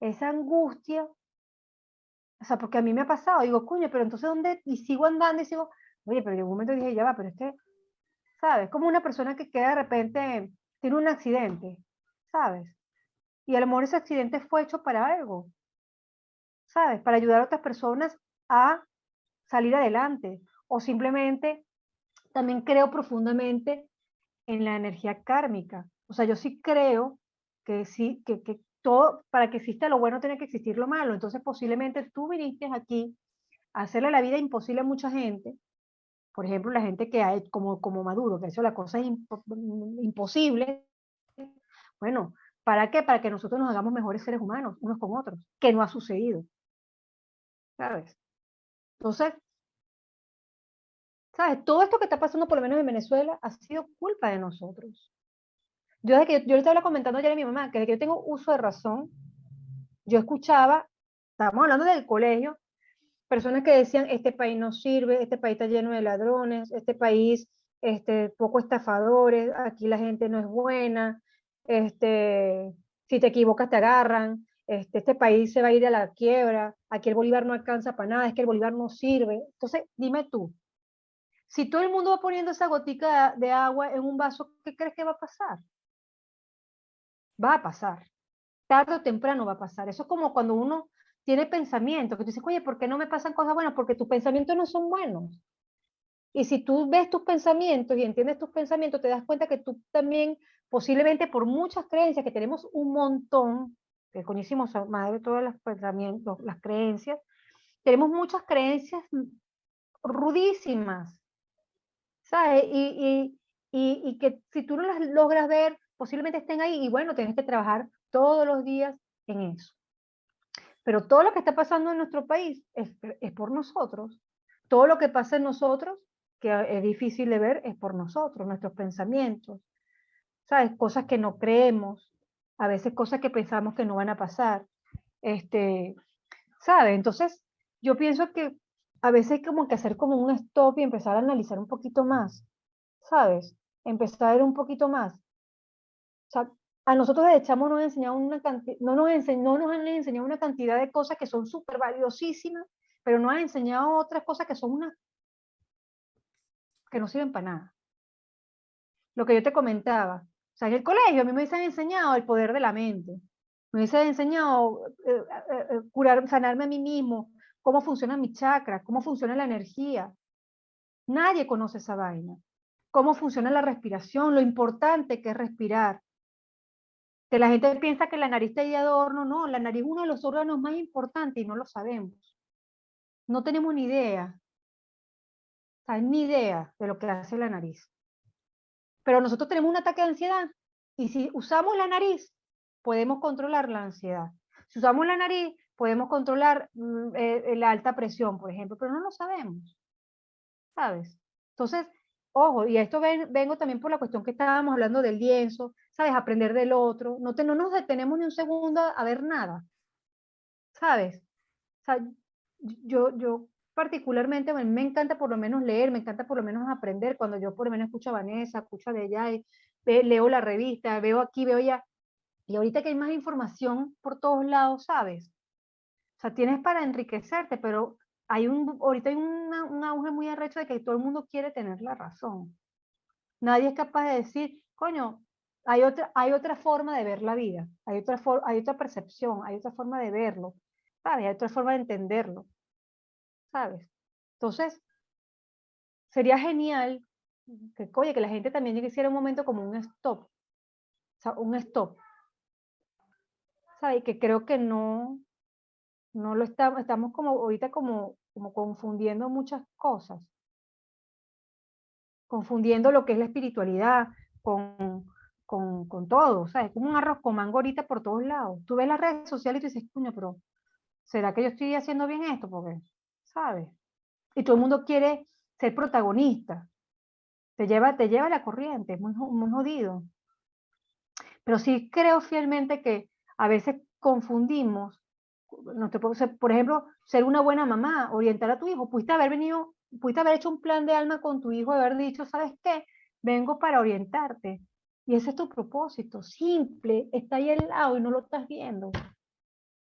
esa angustia, o sea, porque a mí me ha pasado, digo, coño, pero entonces, ¿dónde? Y sigo andando y sigo, oye, pero en un momento dije, ya va, pero es que, ¿sabes? Como una persona que queda de repente, tiene un accidente, ¿sabes? Y a lo mejor ese accidente fue hecho para algo, ¿sabes? Para ayudar a otras personas a salir adelante. O simplemente también creo profundamente en la energía kármica. O sea, yo sí creo que sí, que todo, para que exista lo bueno tiene que existir lo malo. Entonces posiblemente tú viniste aquí a hacerle la vida imposible a mucha gente. Por ejemplo, la gente que ha hecho, como Maduro, que ha hecho la cosa imposible. Bueno, ¿para qué? Para que nosotros nos hagamos mejores seres humanos, unos con otros, que no ha sucedido, ¿sabes? Entonces, ¿sabes? Todo esto que está pasando, por lo menos en Venezuela, ha sido culpa de nosotros. Yo le estaba comentando ayer a mi mamá que desde que yo tengo uso de razón, yo escuchaba, estábamos hablando del colegio, personas que decían, este país no sirve, este país está lleno de ladrones, este país, poco estafadores, aquí la gente no es buena, si te equivocas te agarran, este país se va a ir a la quiebra, aquí el Bolívar no alcanza para nada, es que el Bolívar no sirve. Entonces, dime tú, si todo el mundo va poniendo esa gotica de agua en un vaso, ¿qué crees que va a pasar? Va a pasar. Tarde o temprano va a pasar. Eso es como cuando uno tiene pensamiento, que tú dices, oye, ¿por qué no me pasan cosas buenas? Porque tus pensamientos no son buenos. Y si tú ves tus pensamientos y entiendes tus pensamientos, te das cuenta que tú también, posiblemente por muchas creencias, que tenemos un montón, que conocimos más de todos los pensamientos, las creencias, tenemos muchas creencias rudísimas, ¿sabes? Y que si tú no las logras ver, posiblemente estén ahí y bueno, tienes que trabajar todos los días en eso. Pero todo lo que está pasando en nuestro país es por nosotros. Todo lo que pasa en nosotros, que es difícil de ver, es por nosotros, nuestros pensamientos. ¿Sabes? Cosas que no creemos, a veces cosas que pensamos que no van a pasar. ¿Sabes? Entonces, yo pienso que a veces hay como que hacer como un stop y empezar a analizar un poquito más, ¿sabes? Empezar a ver un poquito más. O sea, a nosotros de chamos nos enseñado una cantidad, no nos han enseñado una cantidad de cosas que son súper valiosísimas, pero nos han enseñado otras cosas que son unas que no sirven para nada. Lo que yo te comentaba, o sea, en el colegio a mí me hubiesen enseñado el poder de la mente, me hubiesen enseñado curar, sanarme a mí mismo, cómo funcionan mis chakras, cómo funciona la energía. Nadie conoce esa vaina. Cómo funciona la respiración, lo importante que es respirar. Que la gente piensa que la nariz está ahí de adorno, no, la nariz es uno de los órganos más importantes y no lo sabemos. No tenemos ni idea, o sea, ni idea de lo que hace la nariz. Pero nosotros tenemos un ataque de ansiedad y si usamos la nariz, podemos controlar la ansiedad. Si usamos la nariz, podemos controlar la alta presión, por ejemplo, pero no lo sabemos, ¿sabes? Entonces, ojo, y a esto vengo también por la cuestión que estábamos hablando del lienzo, ¿sabes? Aprender del otro. No nos detenemos ni un segundo a ver nada, ¿sabes? O sea, yo particularmente me encanta por lo menos leer, me encanta por lo menos aprender. Cuando yo por lo menos escucho a Vanessa, escucho a Deyay, leo la revista, veo aquí, veo allá. Y ahorita que hay más información por todos lados, ¿sabes? O sea, tienes para enriquecerte, pero ahorita hay un auge muy arrecho de que todo el mundo quiere tener la razón. Nadie es capaz de decir, coño, hay otra forma de ver la vida, hay otra percepción, hay otra forma de verlo, ¿sabes? Hay otra forma de entenderlo, ¿sabes? Entonces, sería genial que, oye, que la gente también hiciera un momento como un stop, o sea, un stop, ¿sabes? Que creo que no lo estamos como ahorita como confundiendo muchas cosas, confundiendo lo que es la espiritualidad con todo, ¿sabes? Como un arroz con mango ahorita por todos lados. Tú ves las redes sociales y tú dices, coño, pero ¿será que yo estoy haciendo bien esto? Porque, ¿sabes? Y todo el mundo quiere ser protagonista. Te lleva la corriente, es muy jodido. Pero sí creo fielmente que a veces confundimos, no te puedo, por ejemplo, ser una buena mamá, orientar a tu hijo. Pudiste haber hecho un plan de alma con tu hijo, haber dicho, ¿sabes qué? Vengo para orientarte. Y ese es tu propósito, simple, está ahí al lado y no lo estás viendo.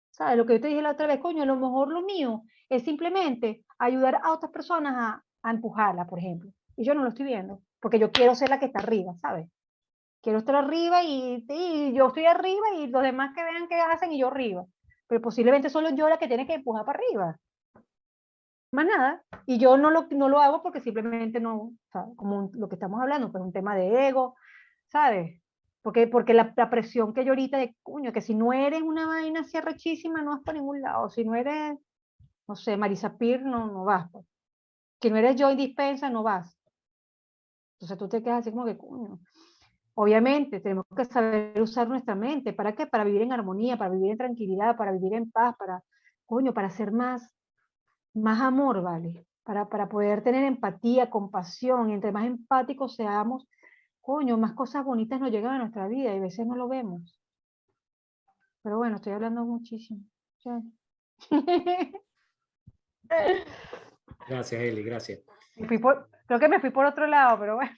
¿Sabes? Lo que yo te dije la otra vez, coño, a lo mejor lo mío es simplemente ayudar a otras personas a empujarla, por ejemplo. Y yo no lo estoy viendo, porque yo quiero ser la que está arriba, ¿sabes? Quiero estar arriba y yo estoy arriba y los demás que vean qué hacen y yo arriba. Pero posiblemente solo yo la que tiene que empujar para arriba. Más nada. Y yo no lo hago porque simplemente no, o sea, como lo que estamos hablando, pues un tema de ego, ¿sabes? Porque la presión que yo ahorita de, coño, que si no eres una vaina así arrechísima, no vas para ningún lado. Si no eres, no sé, Marisa Peer, no vas. Pues. Que no eres Joy Dispensa, no vas. Entonces tú te quedas así como que, coño. Obviamente, tenemos que saber usar nuestra mente. ¿Para qué? Para vivir en armonía, para vivir en tranquilidad, para vivir en paz, coño, para ser más amor, ¿vale? Para poder tener empatía, compasión. Y entre más empáticos seamos, coño, más cosas bonitas nos llegan a nuestra vida y a veces no lo vemos. Pero bueno, estoy hablando muchísimo.
Gracias, Eli, gracias.
Creo que me fui por otro lado, pero bueno,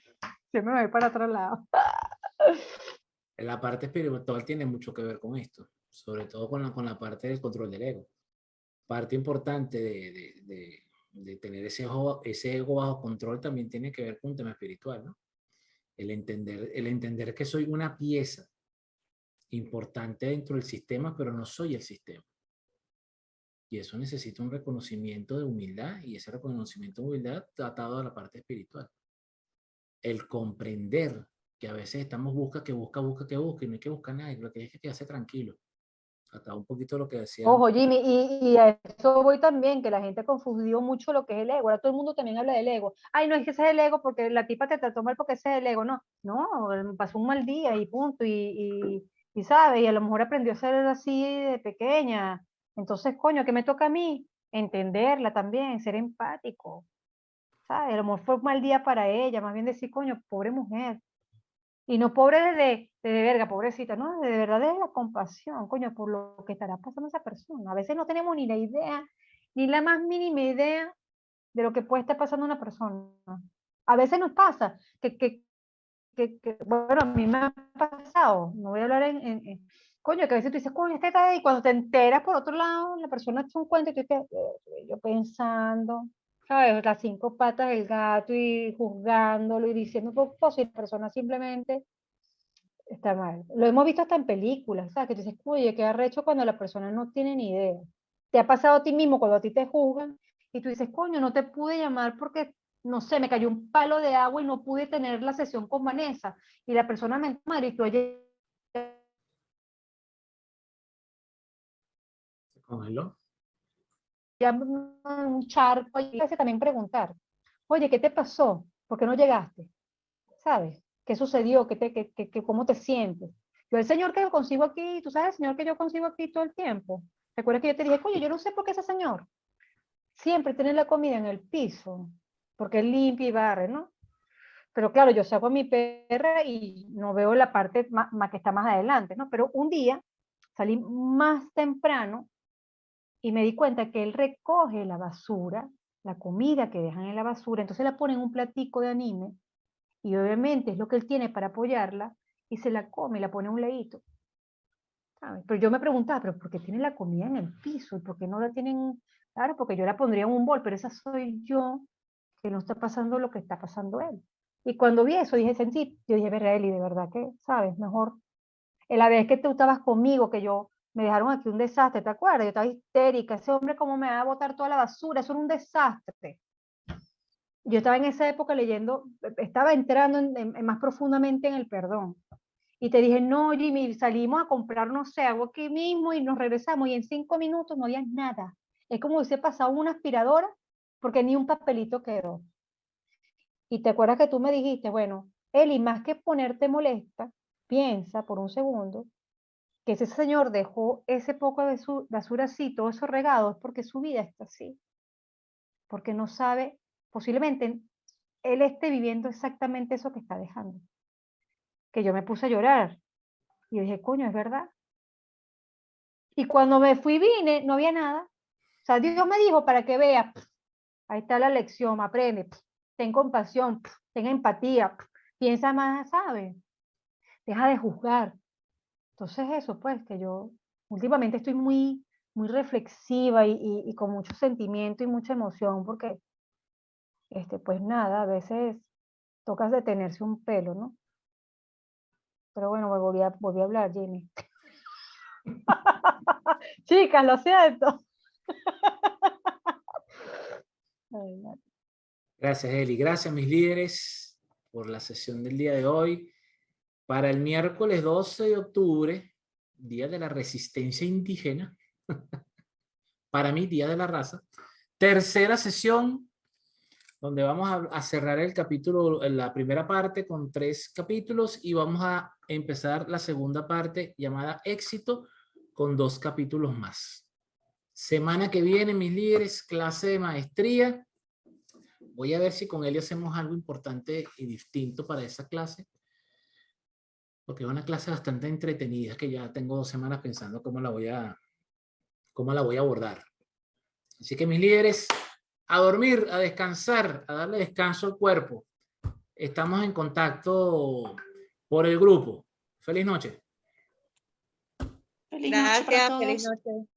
yo me voy para otro lado.
La parte espiritual tiene mucho que ver con esto, sobre todo con la parte del control del ego. Parte importante de tener ese ego bajo control también tiene que ver con un tema espiritual, ¿no? El entender que soy una pieza importante dentro del sistema, pero no soy el sistema. Y eso necesita un reconocimiento de humildad, y ese reconocimiento de humildad atado a la parte espiritual. El comprender que a veces estamos busca, y no hay que buscar nada, lo que hay que quedarse tranquilo. Hasta un poquito lo que decía.
Ojo, Jimmy, y a eso voy también, que la gente confundió mucho lo que es el ego. Ahora todo el mundo también habla del ego. Ay, no es que ese es el ego porque la tipa te trató mal porque ese es el ego. No, pasó un mal día y punto. Y sabe, y a lo mejor aprendió a ser así de pequeña. Entonces, coño, ¿qué me toca a mí? Entenderla también, ser empático. ¿Sabes? A lo mejor fue un mal día para ella, más bien decir, coño, pobre mujer. Y no pobre de verga, pobrecita, no, de verdad es la compasión, coño, por lo que estará pasando esa persona. A veces no tenemos ni la idea ni la más mínima idea de lo que puede estar pasando a una persona. A veces nos pasa bueno, a mí me ha pasado, no voy a hablar coño, que a veces tú dices, coño, este está ahí, y cuando te enteras por otro lado, la persona te hace un cuento y tú dices, yo pensando, ¿sabes? Las 5 patas del gato y juzgándolo y diciendo, pues, si la persona simplemente está mal. Lo hemos visto hasta en películas, ¿sabes? Que tú dices, oye, qué arrecho cuando la persona no tiene ni idea. Te ha pasado a ti mismo cuando a ti te juzgan y tú dices, coño, no te pude llamar porque, no sé, me cayó un palo de agua y no pude tener la sesión con Vanessa. Y la persona me madre y tú oye,
¿Se congeló?
ya un charco y hace también preguntar, oye, ¿qué te pasó? ¿Por qué no llegaste? ¿Sabes? ¿Qué sucedió? ¿Cómo te sientes? Yo el señor que consigo aquí, tú sabes el señor que yo consigo aquí todo el tiempo. ¿Recuerdas que yo te dije, oye, yo no sé por qué ese señor siempre tiene la comida en el piso? Porque él limpia y barre, ¿no? Pero claro, yo saco a mi perra y no veo la parte que está más adelante, ¿no? Pero un día salí más temprano y me di cuenta que él recoge la basura, la comida que dejan en la basura, entonces la pone en un platico de anime y obviamente es lo que él tiene para apoyarla y se la come y la pone a un ladito. ¿Sabes? Pero yo me preguntaba, ¿pero por qué tiene la comida en el piso? ¿Y por qué no la tienen? Claro, porque yo la pondría en un bol, pero esa soy yo que no está pasando lo que está pasando él. Y cuando vi eso, dije, sentí, yo dije, verá, Eli, de verdad que, ¿sabes? Mejor, en la vez que tú estabas conmigo, que yo, me dejaron aquí un desastre, ¿te acuerdas? Yo estaba histérica, ese hombre cómo me va a botar toda la basura, eso era un desastre. Yo estaba en esa época leyendo, estaba entrando más profundamente en el perdón. Y te dije, no, Jimmy, salimos a comprar, no sé, algo aquí mismo y nos regresamos y en 5 minutos no había nada. Es como si se pasado una aspiradora porque ni un papelito quedó. Y te acuerdas que tú me dijiste, bueno, Eli, más que ponerte molesta, piensa por un segundo que ese señor dejó ese poco de su basura así, todo eso regado, es porque su vida está así. Porque no sabe, posiblemente él esté viviendo exactamente eso que está dejando. Que yo me puse a llorar. Y yo dije, coño, es verdad. Y cuando me fui, vine, no había nada. O sea, Dios me dijo para que vea, ahí está la lección, aprende, ten compasión, ten empatía, piensa más, ¿sabes? Deja de juzgar. Entonces eso, pues, que yo últimamente estoy muy reflexiva y con mucho sentimiento y mucha emoción, porque, pues nada, a veces tocas detenerse un pelo, ¿no? Pero bueno, volví a hablar, Jimmy. Chicas, lo siento. Ay,
Gracias, Eli. Gracias, mis líderes, por la sesión del día de hoy. Para el miércoles 12 de octubre, Día de la Resistencia Indígena, para mí, Día de la Raza, tercera sesión, donde vamos a cerrar el capítulo, la primera parte con 3 capítulos y vamos a empezar la segunda parte llamada Éxito con 2 capítulos más. Semana que viene, mis líderes, clase de maestría. Voy a ver si con él hacemos algo importante y distinto para esa clase, porque es una clase bastante entretenida que ya tengo 2 semanas pensando cómo la voy a abordar. Así que mis líderes, a dormir, a descansar, a darle descanso al cuerpo. Estamos en contacto por el grupo. Feliz noche.
Feliz noche para
Gracias,
todos.
feliz noche.